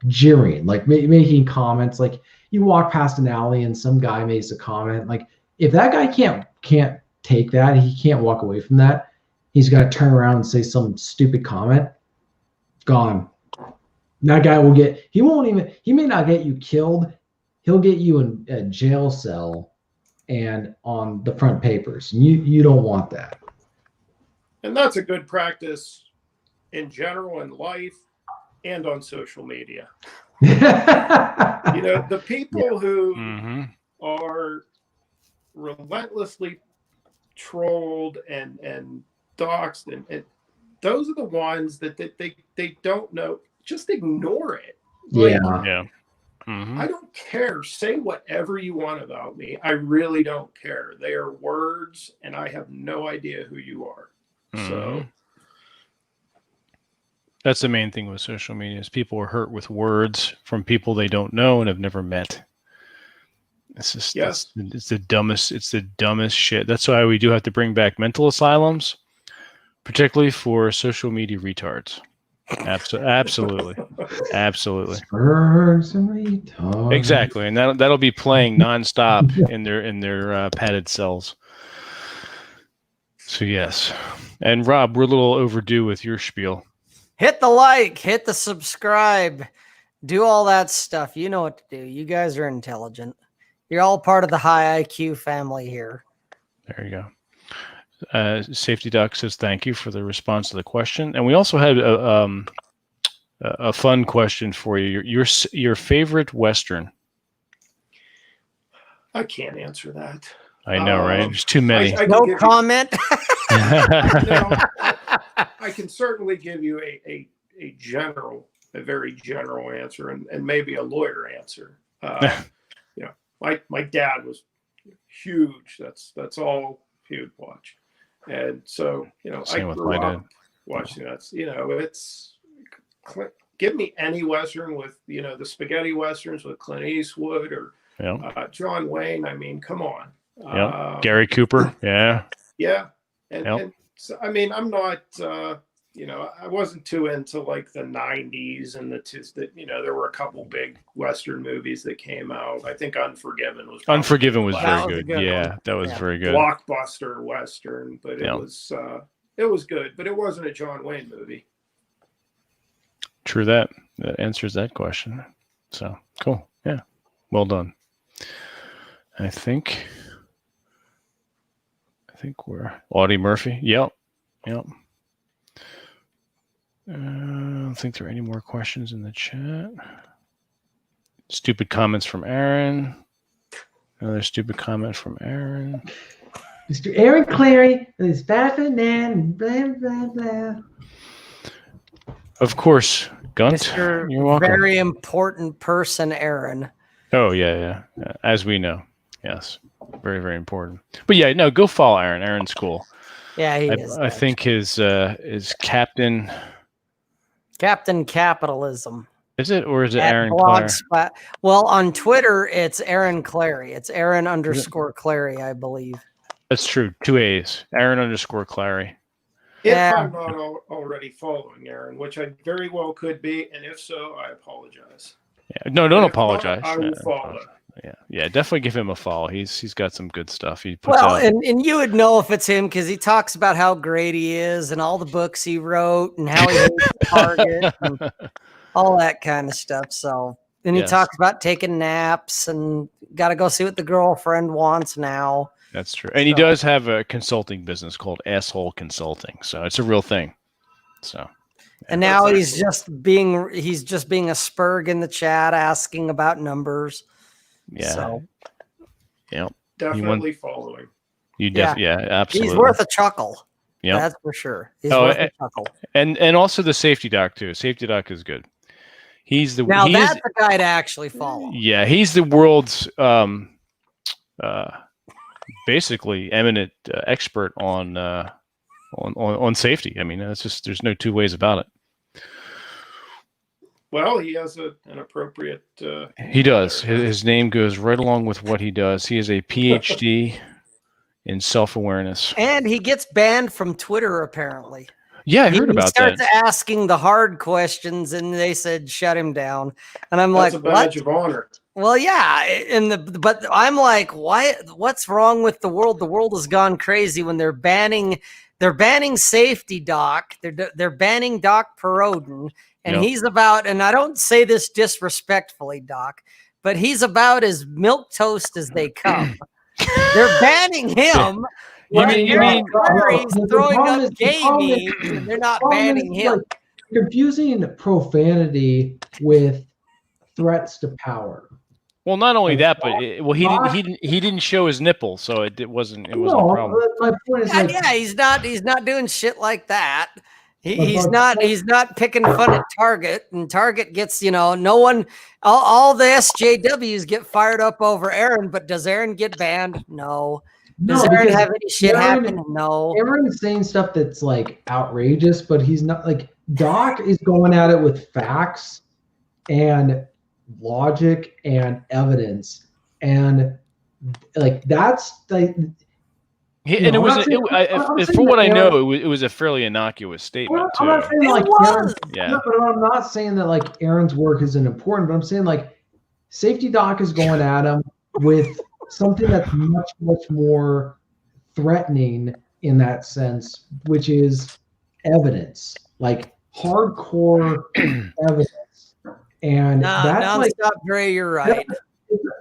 Jeering, like making comments. Like, you walk past an alley and some guy makes a comment. Like, if that guy can't take that, he can't walk away from that, he's got to turn around and say some stupid comment, gone. That guy will he may not get you killed. He'll get you in a jail cell and on the front papers. You don't want that. And that's a good practice in general in life and on social media. You know, the people who are relentlessly trolled and doxed, and those are the ones that they don't know. Just ignore it. Like, I don't care. Say whatever you want about me. I really don't care. They are words, and I have no idea who you are. So that's the main thing with social media, is people are hurt with words from people they don't know and have never met. It's just it's the dumbest shit. That's why we do have to bring back mental asylums, particularly for social media retards. Absolutely. Exactly, and that'll be playing nonstop in their padded cells. So yes, and Rob, we're a little overdue with your spiel. Hit the like, hit the subscribe, do all that stuff. You know what to do. You guys are intelligent. You're all part of the high IQ family here. There you go. Safety Doc says thank you for the response to the question, and we also had a fun question for you. Your favorite Western. I can't answer that. I know, right? There's too many. No comment. I can certainly give you a very general answer, and maybe a lawyer answer. You know, my dad was huge. That's all he would watch, and so, you know, I grew up watching that. You know, it's, give me any Western with, you know, the spaghetti Westerns with Clint Eastwood or John Wayne. I mean, come on. Gary Cooper. Yeah. And so, I mean, I'm not, you know, I wasn't too into like the 90s and you know, there were a couple big Western movies that came out. I think Unforgiven was very good. Yeah, that was very good. Blockbuster Western, but it was good, but it wasn't a John Wayne movie. True that. That answers that question. So cool. Yeah. Well done. I think we're Audie Murphy. Yep. I don't think there are any more questions in the chat. Stupid comments from Aaron. Another stupid comment from Aaron. Mr. Aaron Clary is baffling and blah blah blah. Of course, Gunt. Mr. You're welcome. Very important person, Aaron. Oh yeah. As we know, yes. Very, very important. But yeah, no, go follow Aaron. Aaron's cool. Yeah, he is. I think his Captain Capitalism. is it, or is it At Aaron Clare? Blogspot. Well, on Twitter, it's Aaron Clary. It's Aaron _ Clary, I believe. That's true. 2 A's. Aaron _ Clary. If Yeah. I'm not already following Aaron, which I very well could be, and if so, I apologize. Yeah. No, don't If not, apologize. I will follow. Yeah, definitely give him a follow. He's got some good stuff. He puts Well, out. and you would know if it's him because he talks about how great he is and all the books he wrote and how he hates Target and all that kind of stuff. So, and he Yes. talks about taking naps and got to go see what the girlfriend wants now. That's true. And he does have a consulting business called Asshole Consulting. So it's a real thing. So. And now he's just being a spurg in the chat asking about numbers. Yeah. So, yeah. Definitely following. You definitely, yeah, absolutely. he's worth a chuckle. Yeah, that's for sure. He's worth a chuckle. And also the Safety Doc too. Safety Doc is good. He's the that's the guy to actually follow. Yeah, he's the world's basically eminent expert on safety. I mean, it's just there's no two ways about it. Well, he has an appropriate. He does. His name goes right along with what he does. He is a PhD in self-awareness, and he gets banned from Twitter apparently. Yeah, I heard about that. He starts asking the hard questions, and they said shut him down. And I'm That's like, a badge what? of honor. Well, yeah, but I'm like, why? What's wrong with the world? The world has gone crazy when they're banning Safety Doc. They're banning Doc Perodin. And he's about, and I don't say this disrespectfully, Doc, but he's about as milquetoast as they come. They're banning him. You mean he's throwing up gay memes, and they're not banning him. Like, confusing profanity with threats to power. Well, not only that, but he didn't show his nipple, so it wasn't a problem. My point is, he's not doing shit like that. He's not picking fun at Target, and Target gets, no one, all the SJWs get fired up over Aaron, but does Aaron get banned? No. Does Aaron have any shit happen? No. Aaron's saying stuff that's like outrageous, but he's not like Doc is going at it with facts and logic and evidence, and like that's like. And from what I know, it was a fairly innocuous statement too. I'm not saying like Aaron, but I'm not saying that like Aaron's work isn't important. But I'm saying like Safety Doc is going at him with something that's much more threatening in that sense, which is evidence, like hardcore evidence. And that's like, stop, Dre, you're right.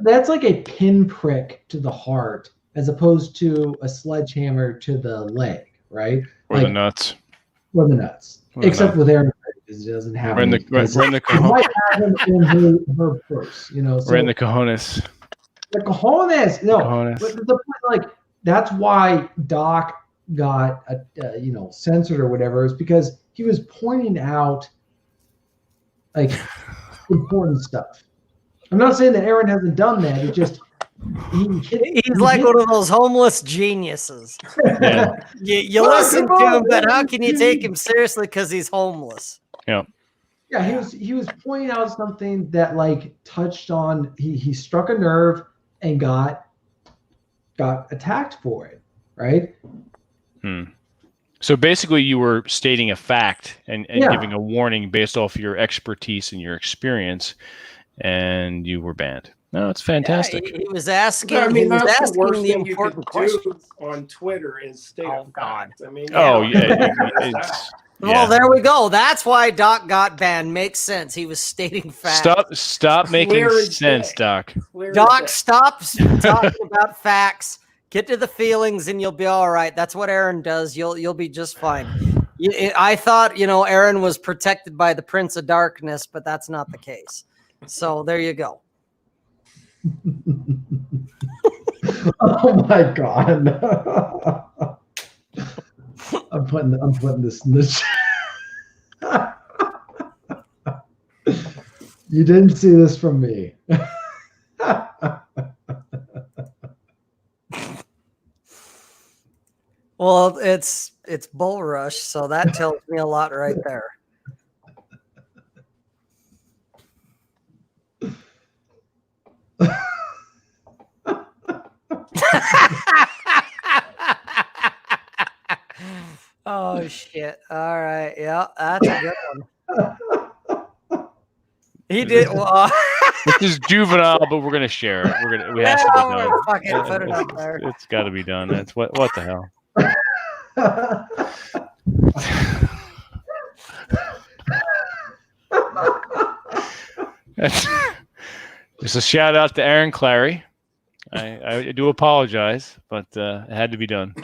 That's like a pinprick to the heart, as opposed to a sledgehammer to the leg, right? Or the nuts. Or the nuts. Except with Aaron, because he doesn't have we're in the might have him in her purse, So, we're in the cojones. The cojones. No, but the point, like, that's why Doc got censored or whatever, is because he was pointing out like important stuff. I'm not saying that Aaron hasn't done that. It just he's like one of those homeless geniuses. Yeah. You listen to him, but how can you take him seriously because he's homeless? Yeah. Yeah, he was pointing out something that like touched on. He struck a nerve and got attacked for it, right? So basically, you were stating a fact and giving a warning based off your expertise and your experience, and you were banned. No, it's fantastic. Yeah, he was asking. I mean, that's the worst the thing important you could do questions on Twitter is state a fact. I mean, Well, there we go. That's why Doc got banned. Makes sense. He was stating facts. Stop making sense, Doc. Doc, stop talking about facts. Get to the feelings, and you'll be all right. That's what Aaron does. You'll be just fine. I thought Aaron was protected by the Prince of Darkness, but that's not the case. So there you go. Oh my God. I'm putting this in the chat. You didn't see this from me. Well, it's Bullrush, so that tells me a lot right there. Oh shit! All right, yeah, that's a good one. He did well. This is juvenile, but we're gonna share it. We have to be done. Fucking put it up there. It's got to be done. That's what the hell. Just a shout out to Aaron Clary. I do apologize, but it had to be done.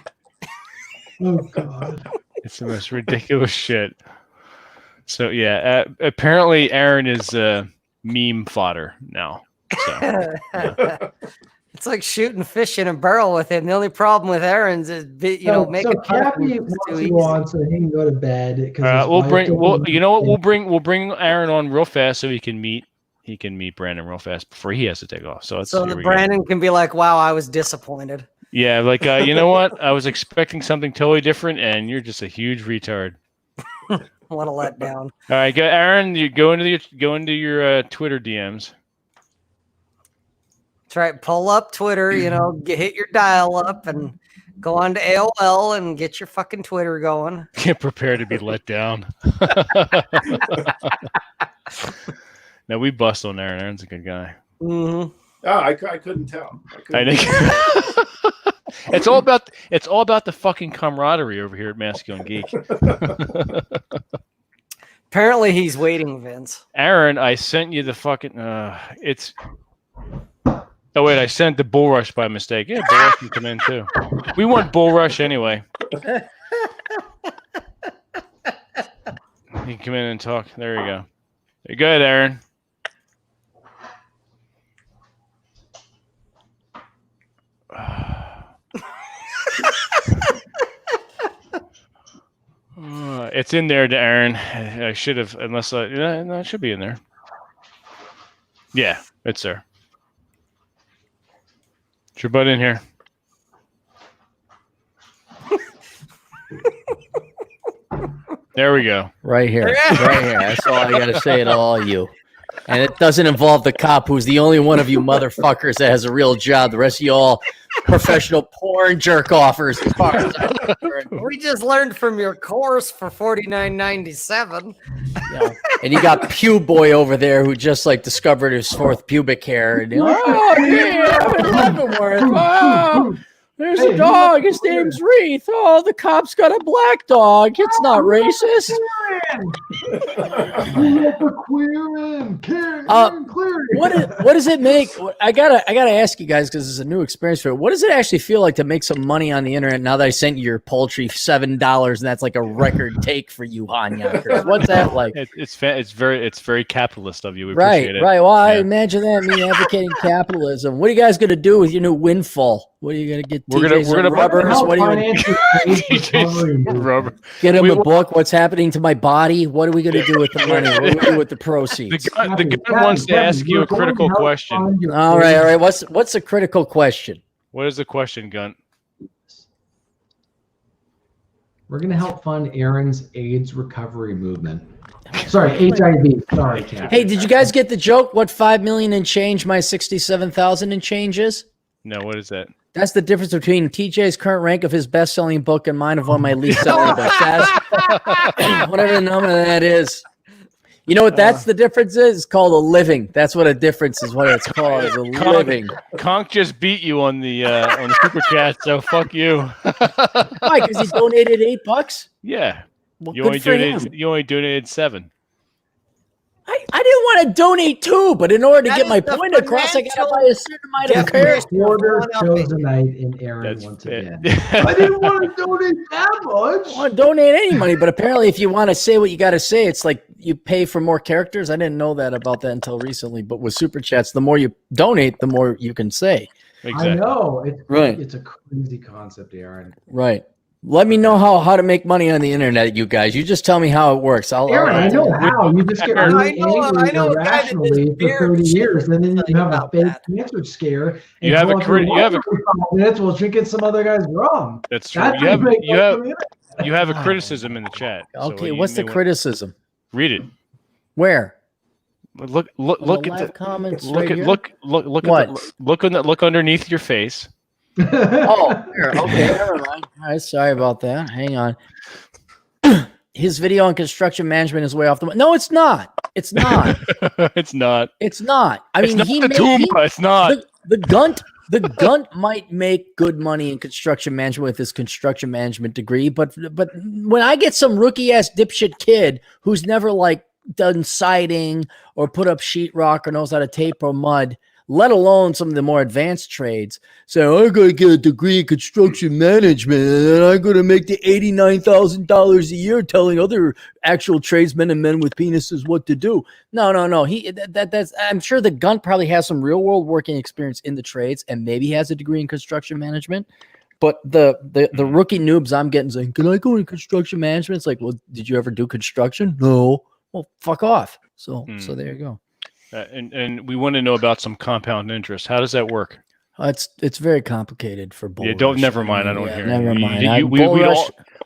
Oh God. It's the most ridiculous shit. So yeah, apparently Aaron is meme fodder now. So, yeah. It's like shooting fish in a barrel with him. The only problem with Aaron's is so Cappy wants to go on so he can go to bed. We'll bring Aaron on real fast so he can meet Brandon real fast before he has to take off. So Brandon can be like, "Wow, I was disappointed." Yeah, like you know what? I was expecting something totally different, and you're just a huge retard. What a letdown! All right, Aaron, you go into your Twitter DMs. That's right. Pull up Twitter. Hit your dial up and go on to AOL and get your fucking Twitter going. Get prepared to be let down. No, we bust on Aaron. Aaron's a good guy. Mm-hmm. Oh, I couldn't tell. I think it's all about the fucking camaraderie over here at Masculine Geek. Apparently, he's waiting, Vince. Aaron, I sent you the fucking. Oh wait, I sent the Bullrush by mistake. Yeah, Bullrush can come in too. We want Bullrush anyway. You can come in and talk. There you go. You're good, Aaron. It's in there to Aaron. I should have, unless no, it should be in there. Yeah, it's there. Get your butt in here. There we go. Right here. Right here. That's all I got to say to all of you. And it doesn't involve the cop, who's the only one of you motherfuckers that has a real job. The rest of you all professional porn jerk-offers. We just learned from your course for $49.97. Yeah. And you got Pew Boy over there who just discovered his fourth pubic hair. And, oh, there's a dog. His name's Wreath. Oh, the cop's got a black dog. It's not racist. What does it make? I gotta ask you guys, because it's a new experience for it. What does it actually feel like to make some money on the internet now that I sent you your paltry $7 and that's like a record take for you, Hanyankers? What's that like? It's very capitalist of you. We right, appreciate it. right. Well, I imagine that, me advocating capitalism. What are you guys gonna do with your new windfall? What are you gonna get? We're gonna rubbers. What are you rubber? Get him a book. What's happening to my body? What are we gonna do with the money? What do we do with the proceeds? The guy wants to ask you a critical question. All right. What's a critical question? What is the question, Gunt? We're gonna help fund Aaron's AIDS recovery movement. Sorry, HIV. Sorry, Kat. Hey, did you guys get the joke? What 5 million and change my 67,000 and change is? No, what is that? That's the difference between TJ's current rank of his best-selling book and mine of one of my least-selling books. Whatever the number of that is. You know what that's the difference is? It's called a living. That's what a difference is. What it's called is a living. Conk just beat you on the super chat, so fuck you. Why? Because he donated $8? Yeah. Well, you only donated $7. I didn't want to donate $2, but in order to get my point across, I got to buy a certain amount of cares. Quarter chosen night in Aaron once again. I didn't want to donate that much. I don't want to donate any money, but apparently if you want to say what you got to say, it's like you pay for more characters. I didn't know about that until recently, but with Super Chats, the more you donate, the more you can say. Exactly. I know. Right. It's a crazy concept, Aaron. Right. Let me know how to make money on the internet, you guys. You just tell me how it works. Aaron, I know how. You just get really I know angry a guy that irrationally does for beer 30 years, and then you have a about fake that. cancer scare. And You have a minutes while drinking some other guy's rum. That's true. That's You have a criticism in the chat. so Okay, you what's the may want- criticism? Read it. Where? Look On the at live the comments look right at here? look What? at look underneath your face. Oh, here. Okay, never mind. All right, sorry about that. Hang on. His video on construction management is way off the. No, it's not. It's not. It's not. It's not. I It's mean, not he the made Toomba. It's not. the Gunt. The Gunt might make good money in construction management with his construction management degree, but when I get some rookie ass dipshit kid who's never like done siding or put up sheetrock or knows how to tape or mud, let alone some of the more advanced trades, so I'm going to get a degree in construction management and then I'm going to make the $89,000 a year telling other actual tradesmen and men with penises what to do. No. That's I'm sure the Gunt probably has some real world working experience in the trades and maybe he has a degree in construction management. But the rookie noobs I'm getting saying, can I go into construction management? It's like, well, did you ever do construction? No. Well, fuck off. So there you go. And we want to know about some compound interest. How does that work? It's very complicated for Bullrush. Yeah, don't. Never mind. I don't hear. Never it. mind.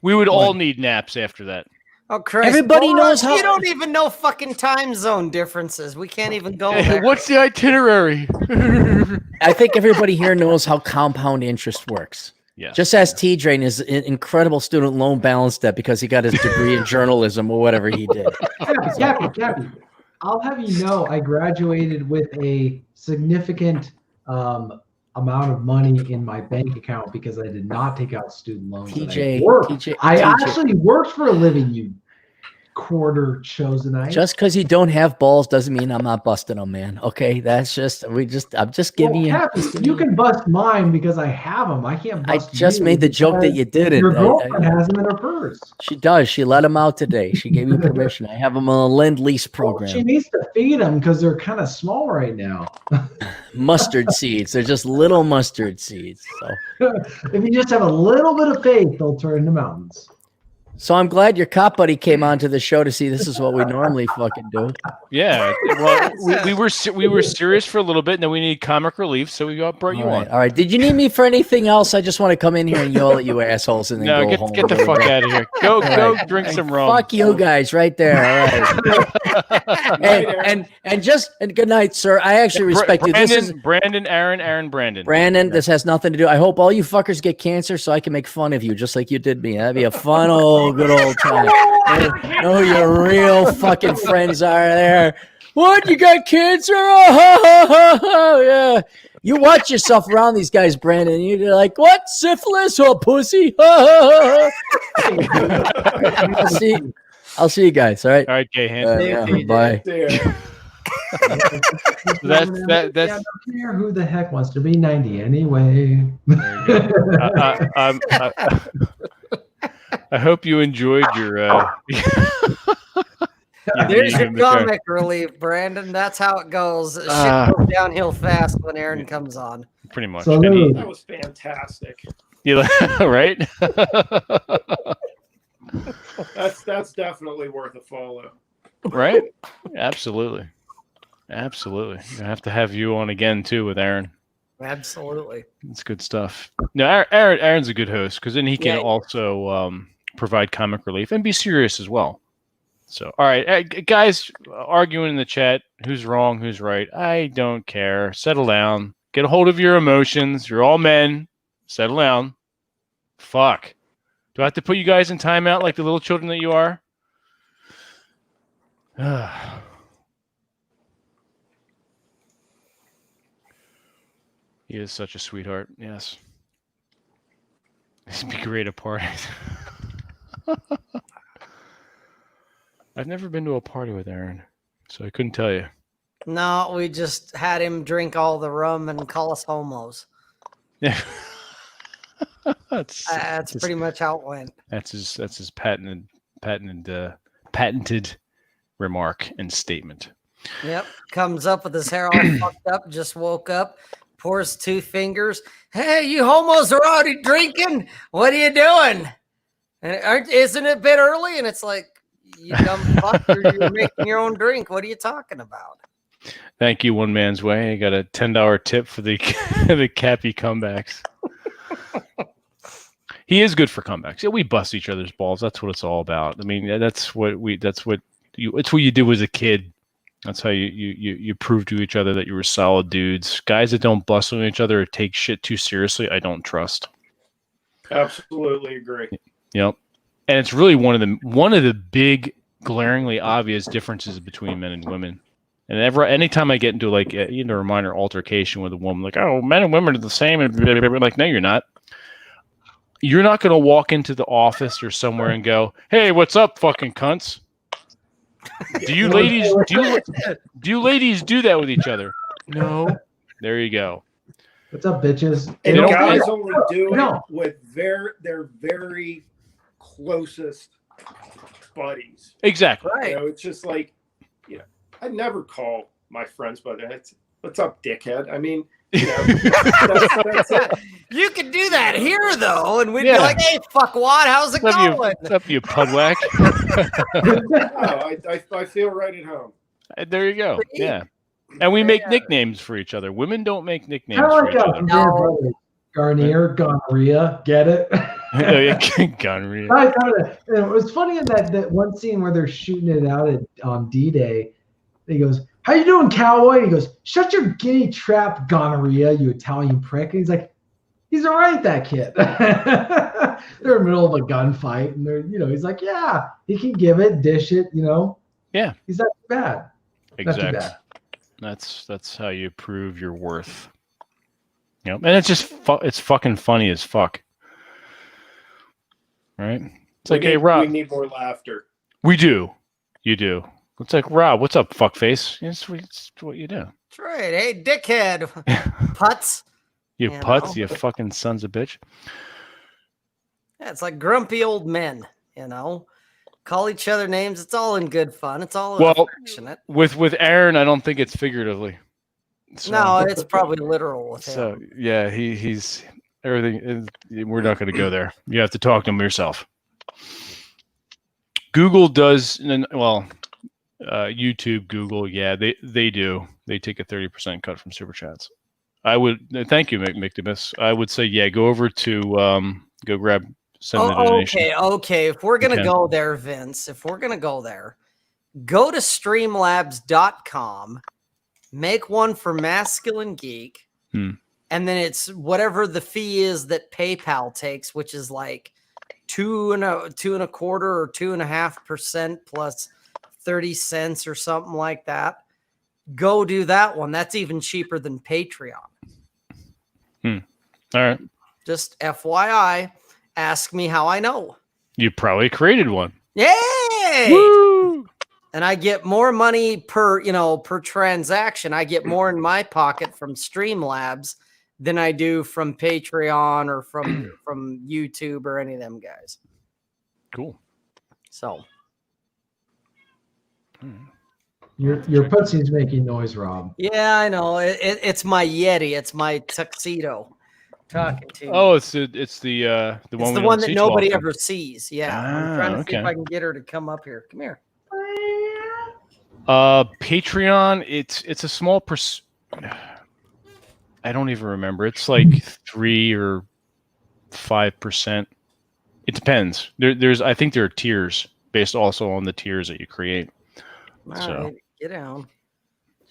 We would all need naps after that. Oh, Christ. Everybody knows how. You don't even know fucking time zone differences. We can't even go Hey, there. what's the itinerary? I think everybody here knows how compound interest works. Yeah. Just ask TJ and his incredible student loan balance debt because he got his degree in journalism or whatever he did. Cappy, I'll have you know I graduated with a significant amount of money in my bank account because I did not take out student loans. TJ, I actually worked for a living, you quarter chosenite. Just because you don't have balls doesn't mean I'm not busting them, man. Okay, that's just I'm just giving you. Cappy, you can bust mine because I have them. I can't I bust just you made the joke that you didn't. Your girlfriend has them in her purse. She does. She let them out today. She gave me permission. I have them on a lend-lease program. Well, she needs to feed them because they're kind of small right now. Mustard seeds. They're just little mustard seeds. So if you just have a little bit of faith, they'll turn into mountains. So I'm glad your cop buddy came on to the show to see this is what we normally fucking do. Yeah. Well, we were serious for a little bit, and then we need comic relief, so we brought you on. All right. Did you need me for anything else? I just want to come in here and yell at you assholes and then go home. Get the fuck out of here. Go drink some rum. Fuck you guys right there. All right. and good night, sir. I actually respect you. This is Brandon, Aaron, Brandon. Brandon, this has nothing to do. I hope all you fuckers get cancer so I can make fun of you just like you did me. That'd be a fun good old time. Know who your real fucking friends are there. What? You got cancer? Oh, yeah. You watch yourself around these guys, Brandon. You're like, what? Syphilis or pussy? I'll see you guys. All right. All right, gay hand. Bye. That's who the heck wants to be 90 anyway? I hope you enjoyed your. There's your comic relief, Brandon. That's how it goes. Shit goes downhill fast when Aaron comes on. Pretty much. So that was fantastic. Yeah, right. That's definitely worth a follow. Right? Absolutely. I have to have you on again too with Aaron. Absolutely. It's good stuff. No, Aaron's a good host because then he can also provide comic relief and be serious as well. So, all right, guys, arguing in the chat, who's wrong, who's right? I don't care. Settle down. Get a hold of your emotions. You're all men. Settle down. Fuck. Do I have to put you guys in timeout like the little children that you are? He is such a sweetheart. Yes. This would be great at parties. I've never been to a party with Aaron, so I couldn't tell you. No, we just had him drink all the rum and call us homos. Yeah. That's pretty much how it went. That's his patented remark and statement. Yep. Comes up with his hair all fucked up, just woke up, pours 2 fingers. Hey, you homos are already drinking? What are you doing? And isn't it a bit early? And it's like, you dumb fuck, you're making your own drink. What are you talking about? Thank you, One Man's Way. I got a $10 tip for the the Cappy comebacks. He is good for comebacks. Yeah, we bust each other's balls. That's what it's all about. I mean, it's what you do as a kid. That's how you prove to each other that you were solid dudes. Guys that don't bust on each other or take shit too seriously, I don't trust. Absolutely agree. Yep. And it's really one of the big glaringly obvious differences between men and women. And anytime I get into like a minor altercation with a woman, like, oh, men and women are the same, and blah, blah, blah, like, no, you're not. You're not going to walk into the office or somewhere and go, hey, what's up, fucking cunts? Do you ladies do that with each other? No. There you go. What's up, bitches? And guys only do it with their very closest buddies. Exactly. Right. It's just like, I never call my friends by that. What's up, dickhead? I mean, that's it. You could do that here, though, and we'd be like, hey, fuckwad, how's it going? What's up, you pudwack? No, I feel right at home. There you go. Yeah. And we make nicknames for each other. Women don't make nicknames for each other. No. Garnier, gonorrhea, get it? Gonorrhea. It was funny in that one scene where they're shooting it out on D-Day. He goes, how you doing, cowboy? And he goes, shut your guinea trap, gonorrhea, you Italian prick. And he's like, he's all right, that kid. They're in the middle of a gunfight, and he's like, yeah, he can give it, dish it, Yeah. He's not too bad. Exactly. Not too bad. That's how you prove your worth. And it's just it's fucking funny as fuck. Right? It's like, hey, Rob. We need more laughter. We do. You do. It's like, Rob, what's up, fuckface? It's what you do. That's right. Hey, dickhead. Putz. You putz, you fucking sons of bitch. Yeah, it's like grumpy old men, Call each other names. It's all in good fun. It's all affectionate. With Aaron, I don't think it's figuratively. So, no, it's probably literal with him. So, yeah, he's everything. We're not going to go there. You have to talk to him yourself. Google does, YouTube, Google, yeah, they do. They take a 30% cut from super chats. I would thank you, McDimus. I would say, yeah, go over to send the donation. Okay. If we're gonna go there, Vince, go to streamlabs.com, make one for Masculine Geek, and then it's whatever the fee is that PayPal takes, which is like 2.25% or 2.5% plus 30 cents or something like that. Go do that one. That's even cheaper than Patreon. All right. Just FYI, ask me how I know. You probably created one. Yay! Woo! And I get more money per transaction. I get more in my pocket from Streamlabs than I do from Patreon or from YouTube or any of them guys. Cool. So your pussy's making noise, Rob. yeah, I know. It's my Yeti. It's my tuxedo talking to you. Oh, it's the one. It's the one that nobody ever sees. Yeah, I'm trying to see okay. if I can get her to come up here. Come here. Patreon. It's a small I don't even remember. It's like 3 or 5%. It depends. I think there are tiers based also on the tiers that you create. All So right, get down.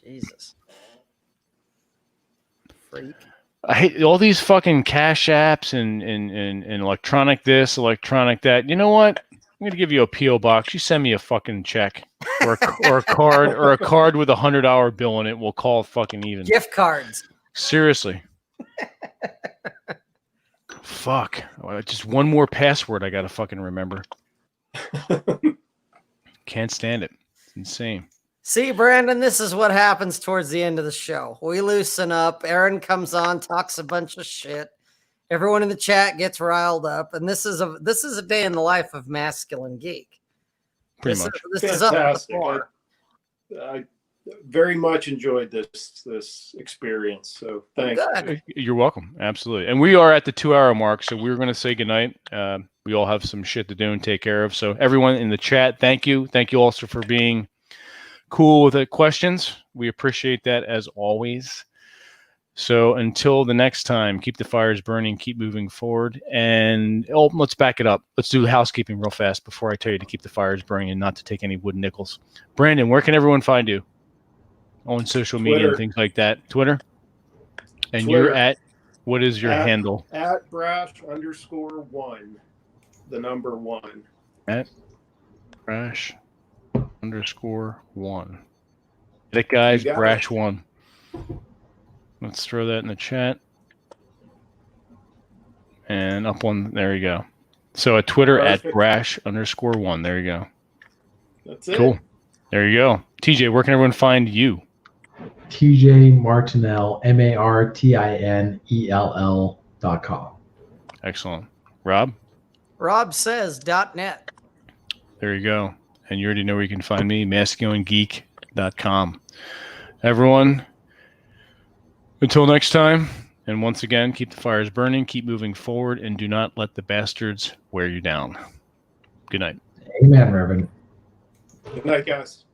Jesus. Freak. I hate all these fucking cash apps and electronic this, electronic that. You know what? I'm gonna give you a PO box. You send me a fucking check or a card with $100 bill in it. We'll call it fucking even. Gift cards. Seriously. Fuck. Just one more password I gotta fucking remember. Can't stand it. It's insane. See, Brandon, this is what happens towards the end of the show. We loosen up. Aaron comes on, talks a bunch of shit. Everyone in the chat gets riled up, and this is a day in the life of Masculine Geek. Pretty much. This is up to the floor. I very much enjoyed this experience. So thanks. Good. You're welcome. Absolutely. And we are at the 2-hour mark, so we're going to say goodnight. We all have some shit to do and take care of. So everyone in the chat, thank you. Thank you also for being cool with the questions. We appreciate that as always. So until the next time, keep the fires burning, keep moving forward. And let's back it up. Let's do housekeeping real fast before I tell you to keep the fires burning and not to take any wooden nickels. Brandon, where can everyone find you? On social media and things like that. Twitter? And Twitter. You're at, what is your handle? At Brash_1, the number 1. At Brash_1. Get it, guys, Brash1. Let's throw that in the chat. And up one, there you go. So at Twitter at Brash_1. There you go. That's it. Cool. There you go. TJ, where can everyone find you? TJ Martinell, MartinEll.com. Excellent. Rob? RobSays.net. There you go. And you already know where you can find me, masculinegeek.com. Everyone, until next time, and once again, keep the fires burning, keep moving forward, and do not let the bastards wear you down. Good night. Amen, Reverend. Good night, guys.